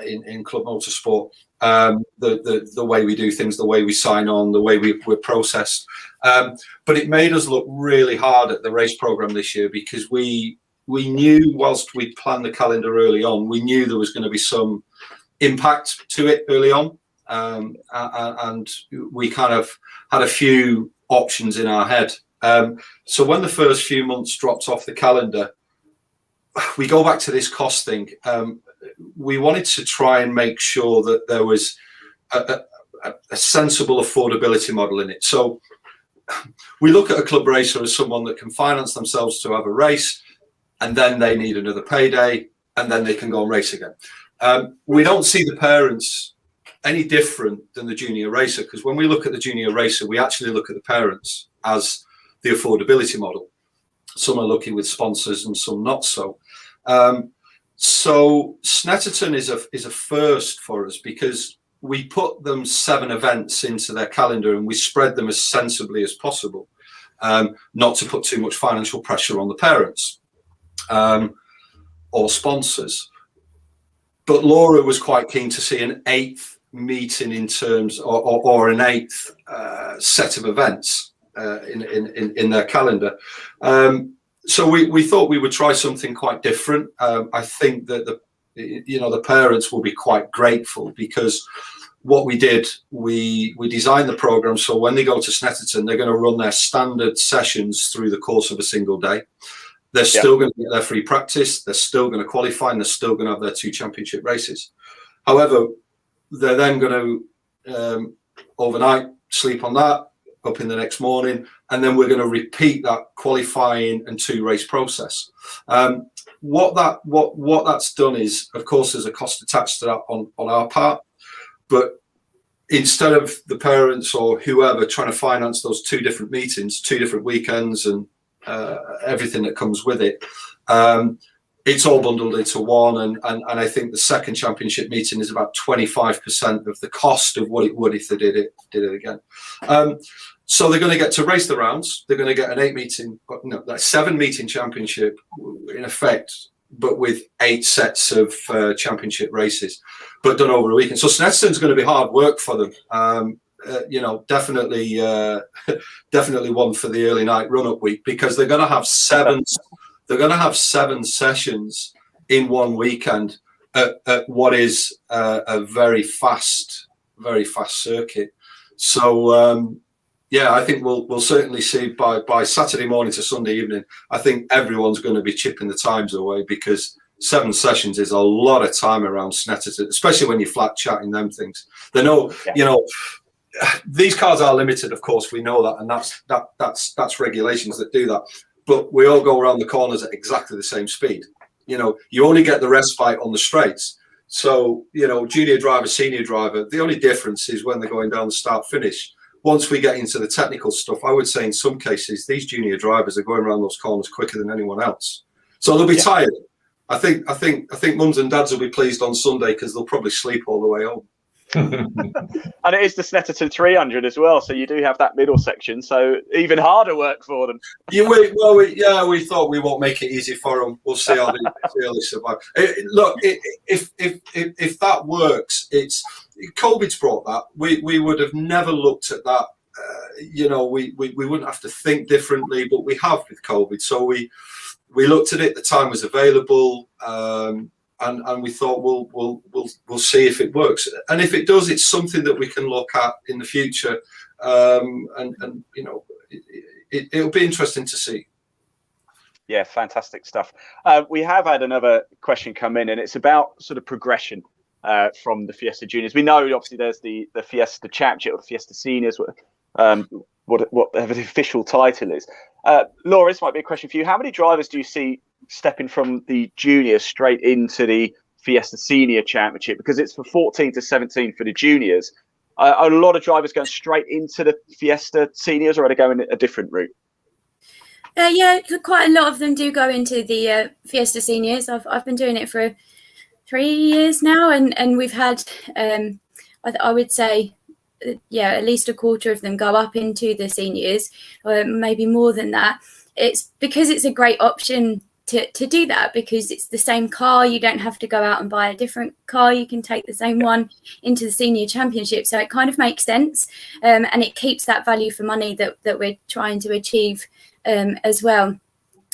Speaker 6: in club motorsport. The way we do things, the way we sign on, the way we're processed. But it made us look really hard at the race program this year because we knew, whilst we planned the calendar early on, we knew there was going to be some impact to it early on, and we kind of had a few options in our head. So when the first few months dropped off the calendar, we go back to this cost thing. We wanted to try and make sure that there was a sensible affordability model in it. So we look at a club racer as someone that can finance themselves to have a race, and then they need another payday, and then they can go and race again. We don't see the parents any different than the junior racer, because when we look at the junior racer, we actually look at the parents as the affordability model. Some are lucky with sponsors and some not so. So Snetterton is a first for us because we put them 7 events into their calendar and we spread them as sensibly as possible, not to put too much financial pressure on the parents or sponsors. But Laura was quite keen to see an 8th meeting in terms or an 8th set of events in their calendar. So we thought we would try something quite different. I think that the parents will be quite grateful because what we did, we designed the program so when they go to Snetterton, they're going to run their standard sessions through the course of a single day. They're still going to get their free practice. They're still going to qualify, and they're still going to have their 2 championship races. However, they're then going to overnight sleep on that, up in the next morning, and then we're going to repeat that qualifying and 2 race process. What that's done is, of course, there's a cost attached to that on our part, but instead of the parents or whoever trying to finance those 2 different meetings, 2 different weekends, and everything that comes with it, it's all bundled into one. And I think the second championship meeting is about 25% of the cost of what it would if they did it again. So they're going to get to race the rounds. They're going to get an 7 meeting championship in effect, but with 8 sets of championship races, but done over a weekend. So Snetterton's going to be hard work for them. Definitely one for the early night run-up week, because they're going to have 7. They're going to have 7 sessions in one weekend at what is a very fast circuit. So I think we'll certainly see by Saturday morning to Sunday evening. I think everyone's going to be chipping the times away, because 7 sessions is a lot of time around Snetterton, especially when you're flat chatting them things. They know, these cars are limited, of course, we know that, and that's regulations that do that. But we all go around the corners at exactly the same speed. You only get the respite on the straights. So, junior driver, senior driver, the only difference is when they're going down the start finish. Once we get into the technical stuff, I would say in some cases, these junior drivers are going around those corners quicker than anyone else. So they'll be tired. I think mums and dads will be pleased on Sunday, because they'll probably sleep all the way home.
Speaker 1: And it is the Snetterton 300 as well, so you do have that middle section, so even harder work for them.
Speaker 6: We thought we won't make it easy for them. We'll see how they survive. Look, if that works, COVID's brought that. We would have never looked at that. We wouldn't have to think differently, but we have with COVID. So we looked at it. The time was available. And we thought we'll see if it works, and if it does, it's something that we can look at in the future, it'll be interesting to see.
Speaker 1: Yeah, fantastic stuff. We have had another question come in, and it's about sort of progression from the Fiesta Juniors. We know obviously there's the Fiesta Chapter or the Fiesta Seniors, whatever the official title is. Laura, this might be a question for you. How many drivers do you see stepping from the juniors straight into the Fiesta Senior Championship? Because it's for 14 to 17 for the juniors. Are a lot of drivers going straight into the Fiesta Seniors, or are they going a different route?
Speaker 2: Quite a lot of them do go into the Fiesta Seniors. I've been doing it for 3 years now, and we've had, I would say, at least a quarter of them go up into the seniors, or maybe more than that. It's because it's a great option to do that, because it's the same car. You don't have to go out and buy a different car. You can take the same one into the senior championship. So it kind of makes sense, and it keeps that value for money that we're trying to achieve as well.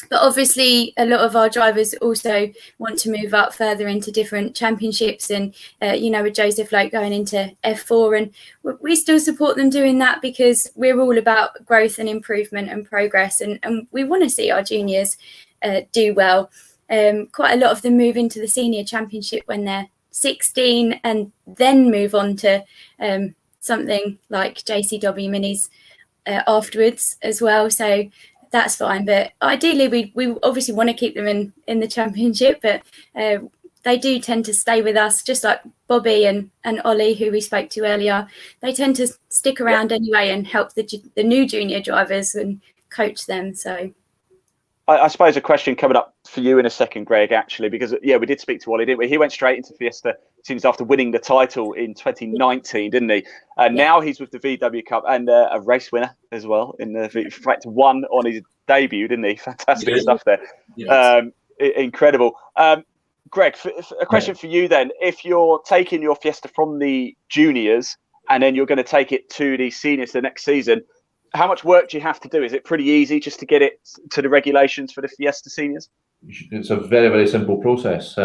Speaker 2: But obviously, a lot of our drivers also want to move up further into different championships, and with Joseph Loke going into F4, and we still support them doing that, because we're all about growth and improvement and progress, and we want to see our juniors do well. Quite a lot of them move into the senior championship when they're 16, and then move on to something like JCW Minis afterwards as well. So that's fine, but ideally we obviously want to keep them in the championship, but they do tend to stay with us, just like Bobby and Ollie, who we spoke to earlier. They tend to stick around anyway and help the new junior drivers and coach them. So
Speaker 1: I suppose a question coming up for you in a second, Greg, actually, because we did speak to Ollie, didn't we? He went straight into Fiesta since after winning the title in 2019, didn't he? Now he's with the VW Cup and a race winner as well. In fact, won on his debut, didn't he? Fantastic stuff there. Yes. Incredible. Greg, a question for you then. If you're taking your Fiesta from the juniors and then you're going to take it to the seniors the next season, how much work do you have to do? Is it pretty easy just to get it to the regulations for the Fiesta Seniors?
Speaker 7: It's a very, very simple process.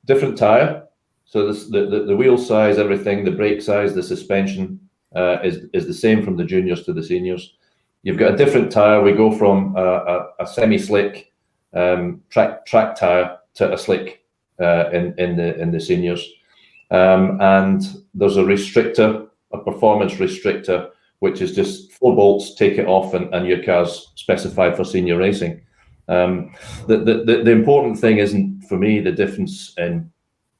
Speaker 7: Different tyre. So the wheel size, everything, the brake size, the suspension is the same from the juniors to the seniors. You've got a different tyre. We go from a semi-slick track tyre to a slick in the seniors. and there's a restrictor, a performance restrictor, which is just 4 bolts, take it off, and your car's specified for senior racing. The important thing isn't, for me, the difference in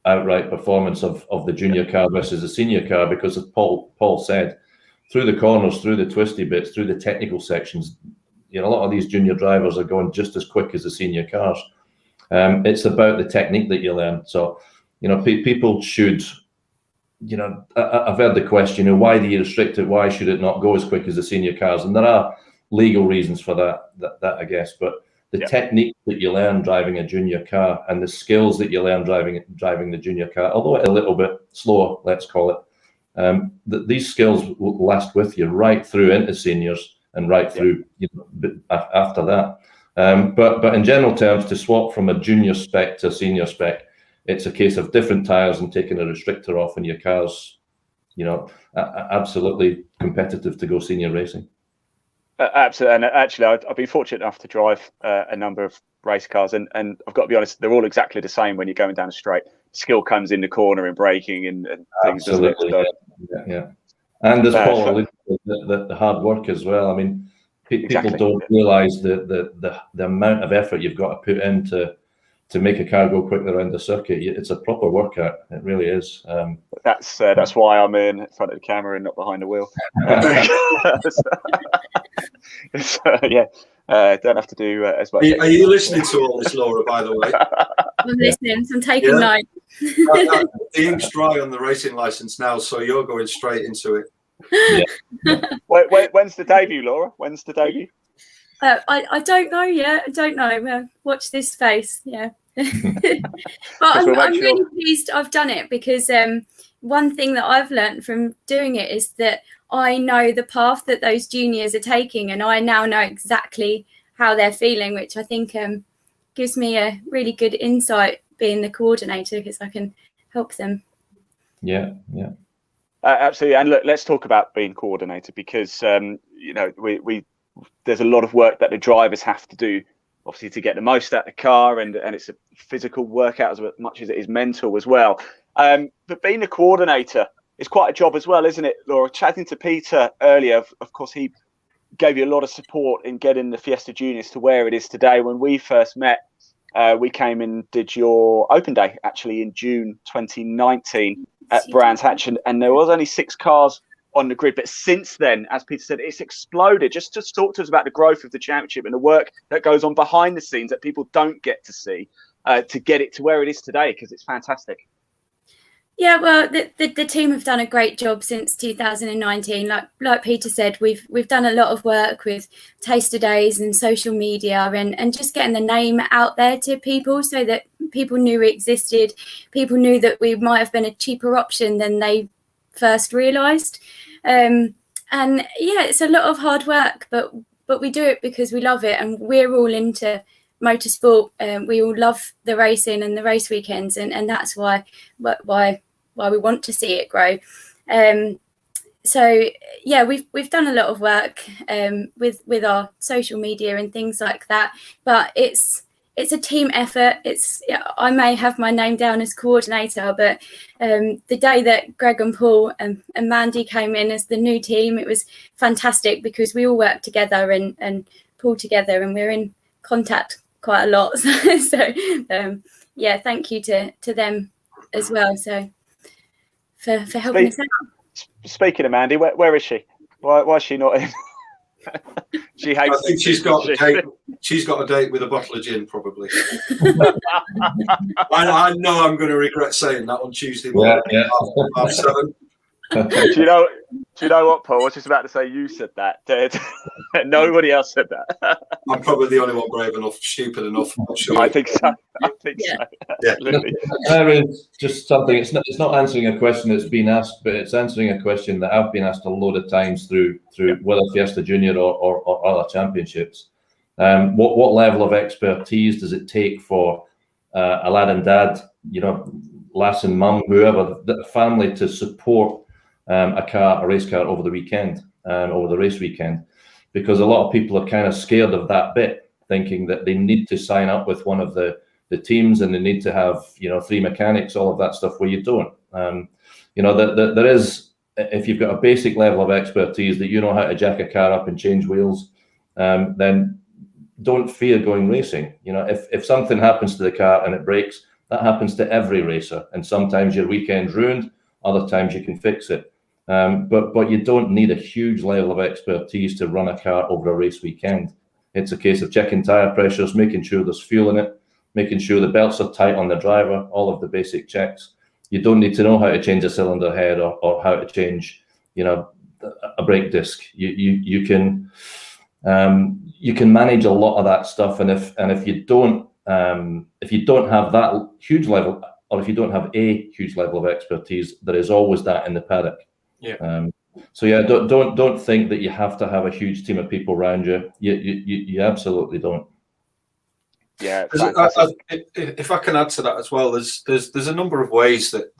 Speaker 7: outright performance of the junior car versus the senior car, because as Paul said, through the corners, through the twisty bits, through the technical sections, a lot of these junior drivers are going just as quick as the senior cars. It's about the technique that you learn. So, people should, I've heard the question, why do you restrict it? Why should it not go as quick as the senior cars? And there are legal reasons for that I guess. But the technique that you learn driving a junior car and the skills that you learn driving the junior car, although a little bit slower, let's call it, these skills will last with you right through into seniors and right through after that. But in general terms, to swap from a junior spec to a senior spec, it's a case of different tyres and taking a restrictor off, and your car's, absolutely competitive to go senior racing.
Speaker 1: Absolutely, and actually, I've been fortunate enough to drive a number of race cars, and I've got to be honest, they're all exactly the same when you're going down a straight. Skill comes in the corner and braking and things.
Speaker 7: Absolutely, yeah. And as Paul alluded to, the hard work as well. I mean, people don't realise the amount of effort you've got to put in to make a car go quickly around the circuit. It's a proper workout. It really is.
Speaker 1: That's why I'm in front of the camera and not behind the wheel. Don't have to do as much.
Speaker 6: Are you listening to all this, Laura, by the way?
Speaker 2: I'm listening. I'm taking notes.
Speaker 6: The ink's dry on the racing licence now, so you're going straight into it.
Speaker 1: When's the debut, Laura? When's the debut?
Speaker 2: I don't know yet. I don't know. Watch this space. Yeah. But I'm really pleased I've done it, because one thing that I've learned from doing it is that I know the path that those juniors are taking, and I now know exactly how they're feeling, which I think gives me a really good insight being the coordinator, because I can help them. Yeah.
Speaker 1: Absolutely. And look, let's talk about being coordinator, because we there's a lot of work that the drivers have to do, obviously, to get the most out of the car, and it's a physical workout as much as it is mental as well. But being a coordinator is quite a job as well, isn't it, Laura? Chatting to Peter earlier, of course, he gave you a lot of support in getting the Fiesta Juniors to where it is today. When we first met, we came and did your open day, actually, in June 2019 at Brands Hatch, and there was only 6 cars on the grid. But since then, as Peter said, it's exploded. Just talk to us about the growth of the championship and the work that goes on behind the scenes that people don't get to see to get it to where it is today, because it's fantastic.
Speaker 2: Yeah, well, the team have done a great job since 2019. Like Peter said, we've done a lot of work with taster days and social media, and just getting the name out there to people so that people knew it existed. People knew that we might have been a cheaper option than they first realised. And yeah, it's a lot of hard work, but we do it because we love it, and we're all into motorsport. We all love the racing and the race weekends, and that's why we want to see it grow. So yeah, we've done a lot of work with our social media and things like that, but it's a team effort. I may have my name down as coordinator, but the day that Greg and Paul and Mandy came in as the new team, it was fantastic, because we all work together and pull together, and we're in contact quite a lot. So yeah, thank you to them as well. So for helping us out.
Speaker 1: Speaking of Mandy, where is she? Why is she not in? She hates.
Speaker 6: I think she's got a date. She's got a date with a bottle of gin, probably. I know I'm going to regret saying that on Tuesday morning. Yeah. 7:30.
Speaker 1: Do you know what, Paul? I was just about to say you said that. Nobody else said that.
Speaker 6: I'm probably the only one brave enough, stupid enough. I'm not sure.
Speaker 1: I think so. So. Absolutely.
Speaker 7: There is just something. It's not answering a question that's been asked, but it's answering a question that I've been asked a load of times through whether Fiesta Junior or other championships. What level of expertise does it take for a lad and dad, lass and mum, whoever, the family, to support a race car over the weekend, over the race weekend? Because a lot of people are kind of scared of that bit, thinking that they need to sign up with one of the the teams, and they need to have 3 mechanics, all of that stuff, where you don't. There is, if you've got a basic level of expertise that you know how to jack a car up and change wheels, then don't fear going racing. If something happens to the car and it breaks, that happens to every racer, and sometimes your weekend's ruined, other times you can fix it. But you don't need a huge level of expertise to run a car over a race weekend. It's a case of checking tire pressures, making sure there's fuel in it, making sure the belts are tight on the driver, all of the basic checks. You don't need to know how to change a cylinder head or how to change, a brake disc. You can manage a lot of that stuff, and if you don't have that huge level, or if you don't have a huge level of expertise, there is always that in the paddock.
Speaker 6: Yeah.
Speaker 7: So yeah, don't think that you have to have a huge team of people around you. You absolutely don't.
Speaker 1: Yeah,
Speaker 6: if I can add to that as well, there's a number of ways that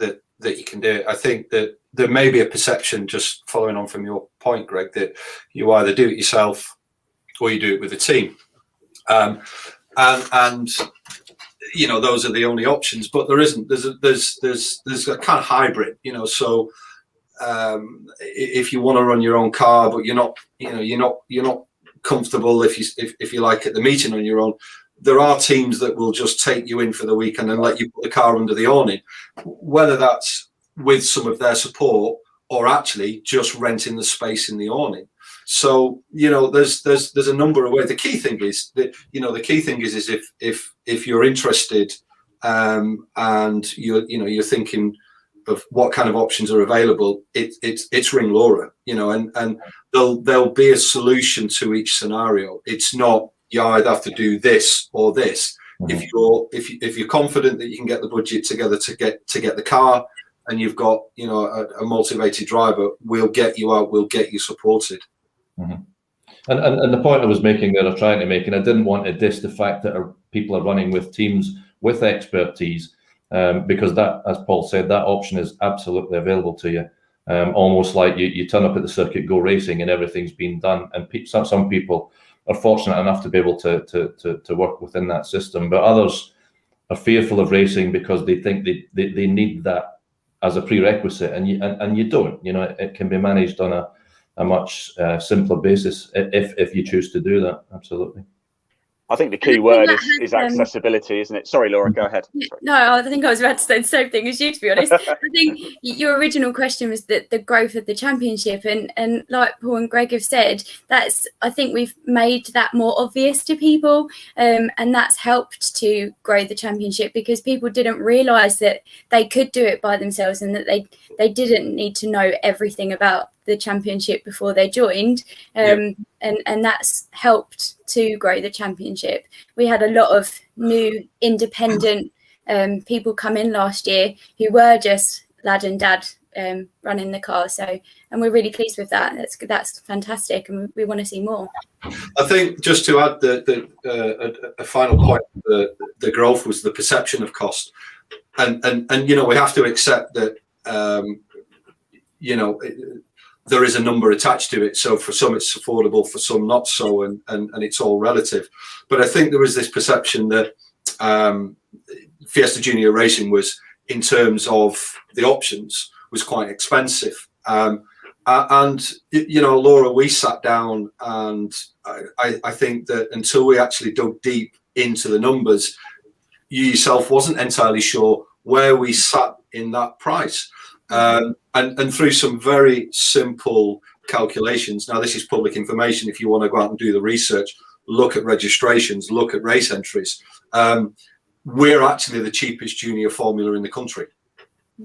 Speaker 6: you can do it. I think that there may be a perception, just following on from your point, Greg, that you either do it yourself or you do it with a team, and those are the only options. But there isn't. There's a kind of hybrid. So if you want to run your own car, but you're not comfortable if you like at the meeting on your own, there are teams that will just take you in for the weekend and let you put the car under the awning, whether that's with some of their support or actually just renting the space in the awning. So there's a number of ways. The key thing is if you're interested and you're thinking of what kind of options are available, it's ring Laura, and there'll be a solution to each scenario. It's not you either have to do this or this. Mm-hmm. If you're confident that you can get the budget together to get the car, and you've got a motivated driver, we'll get you out, we'll get you supported.
Speaker 7: Mm-hmm. And the point I was making there, or trying to make, and I didn't want to diss the fact that people are running with teams with expertise, because that, as Paul said, that option is absolutely available to you. Almost like you turn up at the circuit, go racing, and everything's been done. And some people are fortunate enough to be able to work within that system, but others are fearful of racing because they think they need that as a prerequisite, and you don't. It can be managed on a much simpler basis if you choose to do that. Absolutely.
Speaker 1: I think the key word is accessibility, isn't it? Sorry, Laura, go ahead. Sorry.
Speaker 2: No, I think I was about to say the same thing as you, to be honest. I think your original question was the growth of the championship, and like Paul and Greg have said, I think we've made that more obvious to people, and that's helped to grow the championship, because people didn't realise that they could do it by themselves, and that they didn't need to know everything about the championship before they joined, and that's helped to grow the championship. We had a lot of new independent people come in last year who were just lad and dad running the car, and we're really pleased with that. That's fantastic, and we want to see more.
Speaker 6: I think just to add a final point, the growth was the perception of cost, and we have to accept that there is a number attached to it. So for some it's affordable, for some not so, and it's all relative. But I think there was this perception that Fiesta Junior racing was, in terms of the options, was quite expensive. And Laura, we sat down, and I think that until we actually dug deep into the numbers, you yourself wasn't entirely sure where we sat in that price. And through some very simple calculations, now this is public information, if you want to go out and do the research, look at registrations, look at race entries, we're actually the cheapest junior formula in the country.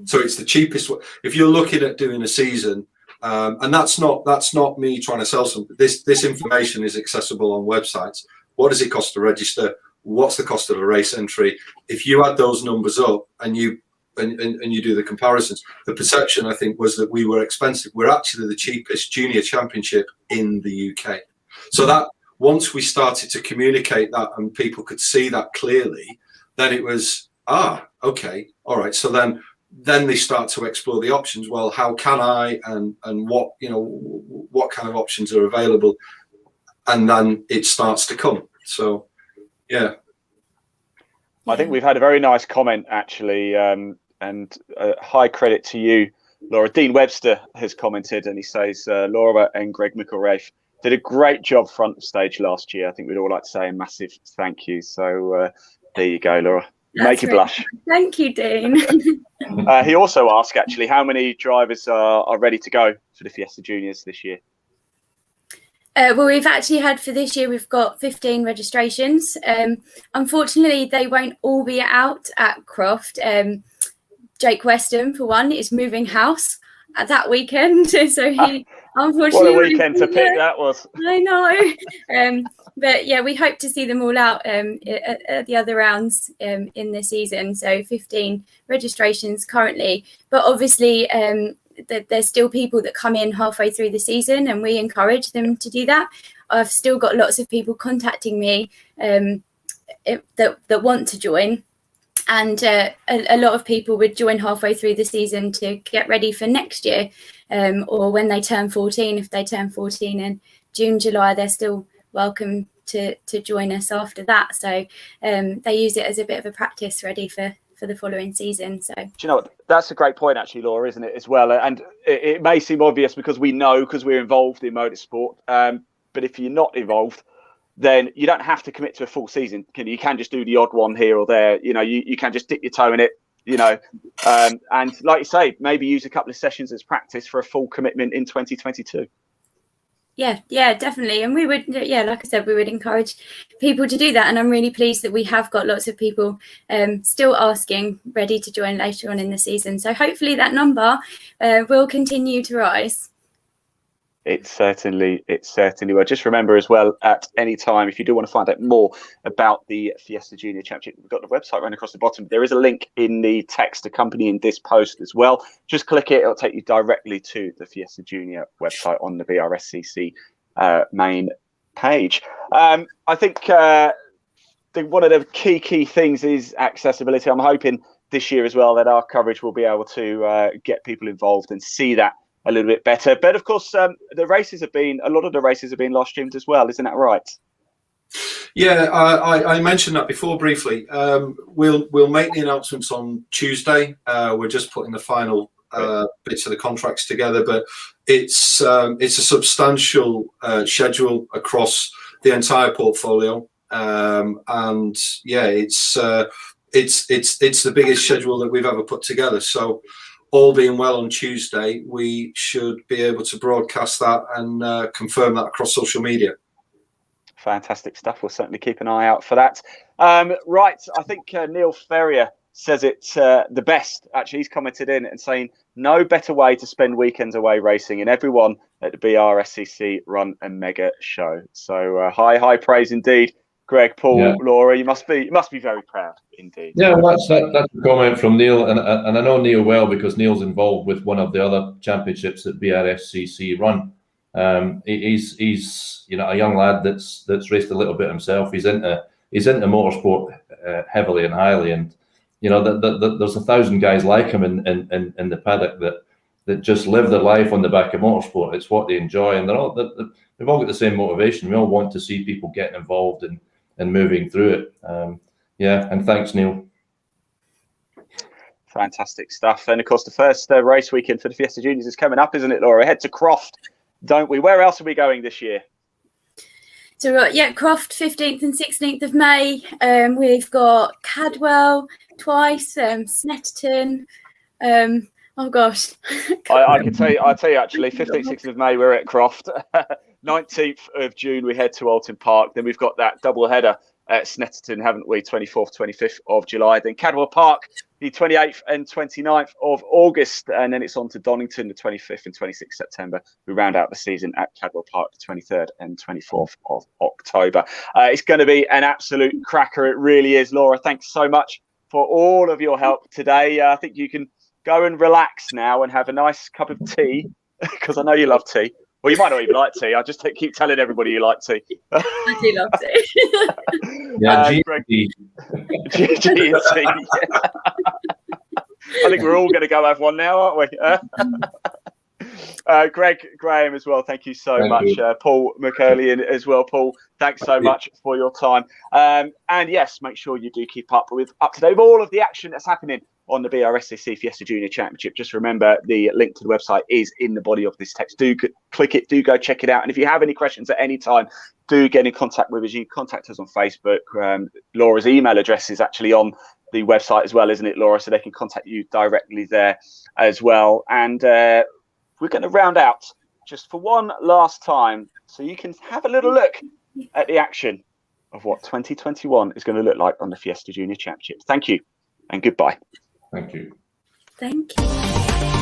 Speaker 6: So it's the cheapest. If you're looking at doing a season, and that's not me trying to sell something, this information is accessible on websites. What does it cost to register? What's the cost of a race entry? If you add those numbers up and you do the comparisons, the perception, I think, was that we were expensive. We're actually the cheapest junior championship in the UK. So that once we started to communicate that and people could see that clearly, then it was, okay, all right. So then they start to explore the options. Well, how can I, and what kind of options are available? And then it starts to come. So, yeah.
Speaker 1: I think we've had a very nice comment, actually, and high credit to you, Laura. Dean Webster has commented, and he says, Laura and Greg McElraith did a great job front of stage last year. I think we'd all like to say a massive thank you. So there you go, Laura. Make you blush.
Speaker 2: Thank you, Dean.
Speaker 1: He also asked, actually, how many drivers are ready to go for the Fiesta Juniors this year?
Speaker 2: Well, we've actually had for this year, we've got 15 registrations. Unfortunately, they won't all be out at Croft. Jake Weston, for one, is moving house at that weekend. So he, unfortunately...
Speaker 1: What a weekend to pick that was.
Speaker 2: I know. But yeah, we hope to see them all out at the other rounds in the season. So 15 registrations currently. But obviously... there's still people that come in halfway through the season, and we encourage them to do that. I've still got lots of people contacting me that want to join, and a lot of people would join halfway through the season to get ready for next year, or when they turn 14. If they turn 14 in June, July, they're still welcome to join us after that. So they use it as a bit of a practice ready for the following season. So
Speaker 1: do you know what? That's a great point, actually, Laura, isn't it, as well? And it may seem obvious because we're involved in motorsport, but if you're not involved, then you don't have to commit to a full season. You can just do the odd one here or there. You can just dip your toe in it, and like you say, maybe use a couple of sessions as practice for a full commitment in 2022.
Speaker 2: Yeah, definitely. And we would, like I said, we would encourage people to do that. And I'm really pleased that we have got lots of people still asking, ready to join later on in the season. So hopefully that number will continue to rise.
Speaker 1: It certainly will. Just remember as well, at any time, if you do want to find out more about the Fiesta Junior Championship, we've got the website right across the bottom. There is a link in the text accompanying this post as well. Just click it. It'll take you directly to the Fiesta Junior website on the BRSCC main page. I think one of the key things is accessibility. I'm hoping this year as well that our coverage will be able to get people involved and see that a little bit better. But of course, a lot of the races have been live streamed as well, isn't that right?
Speaker 6: Yeah, I mentioned that before briefly. We'll make the announcements on Tuesday. We're just putting the final bits of the contracts together, but it's a substantial schedule across the entire portfolio, and yeah, it's the biggest schedule that we've ever put together. So, all being well, on Tuesday, we should be able to broadcast that and confirm that across social media.
Speaker 1: Fantastic stuff. We'll certainly keep an eye out for that. Right, I think Neil Ferrier says it the best. Actually, he's commented in and saying, no better way to spend weekends away racing, and everyone at the BRSCC run a mega show. So high praise indeed. Greg, Paul, Laura, you must be very proud indeed.
Speaker 7: Yeah, well, that's a comment from Neil, and I know Neil well because Neil's involved with one of the other championships that BRSCC run. He's a young lad that's raced a little bit himself. He's into motorsport heavily and highly, and there's 1,000 guys like him in the paddock that just live their life on the back of motorsport. It's what they enjoy, and they've all got the same motivation. We all want to see people getting involved and moving through it. And thanks, Neil.
Speaker 1: Fantastic stuff. And of course, the first race weekend for the Fiesta Juniors is coming up, isn't it, Laura? Head to Croft, don't we? Where else are we going this year?
Speaker 2: So Croft, 15th and 16th of May. We've got Cadwell twice, Snetterton. Oh gosh.
Speaker 1: I'll tell you actually, 15th, 16th of May we're at Croft. 19th of June we head to Alton Park. Then we've got that double header at Snetterton, haven't we? 24th, 25th of July. Then Cadwell Park, the 28th and 29th of August. And then it's on to Donington, the 25th and 26th September. We round out the season at Cadwell Park, the 23rd and 24th of October. It's going to be an absolute cracker. It really is. Laura, thanks so much for all of your help today. I think you can go and relax now and have a nice cup of tea, because I know you love tea. Well, you might not even like tea. I just keep telling everybody you like tea.
Speaker 2: I do love tea.
Speaker 1: G&T. I think we're all going to go have one now, aren't we? Greg Graham as well. Thank you so
Speaker 7: Thank
Speaker 1: much.
Speaker 7: you.
Speaker 1: Paul McCurley as well. Paul, thanks so much for your time. And yes, make sure you do keep up to date with all of the action that's happening on the BRSCC Fiesta Junior Championship. Just remember, the link to the website is in the body of this text. Do click it. Do go check it out. And if you have any questions at any time, do get in contact with us. You can contact us on Facebook. Laura's email address is actually on the website as well, isn't it, Laura? So they can contact you directly there as well. And we're going to round out just for one last time so you can have a little look at the action of what 2021 is going to look like on the Fiesta Junior Championship. Thank you and goodbye.
Speaker 7: Thank you.
Speaker 2: Thank you.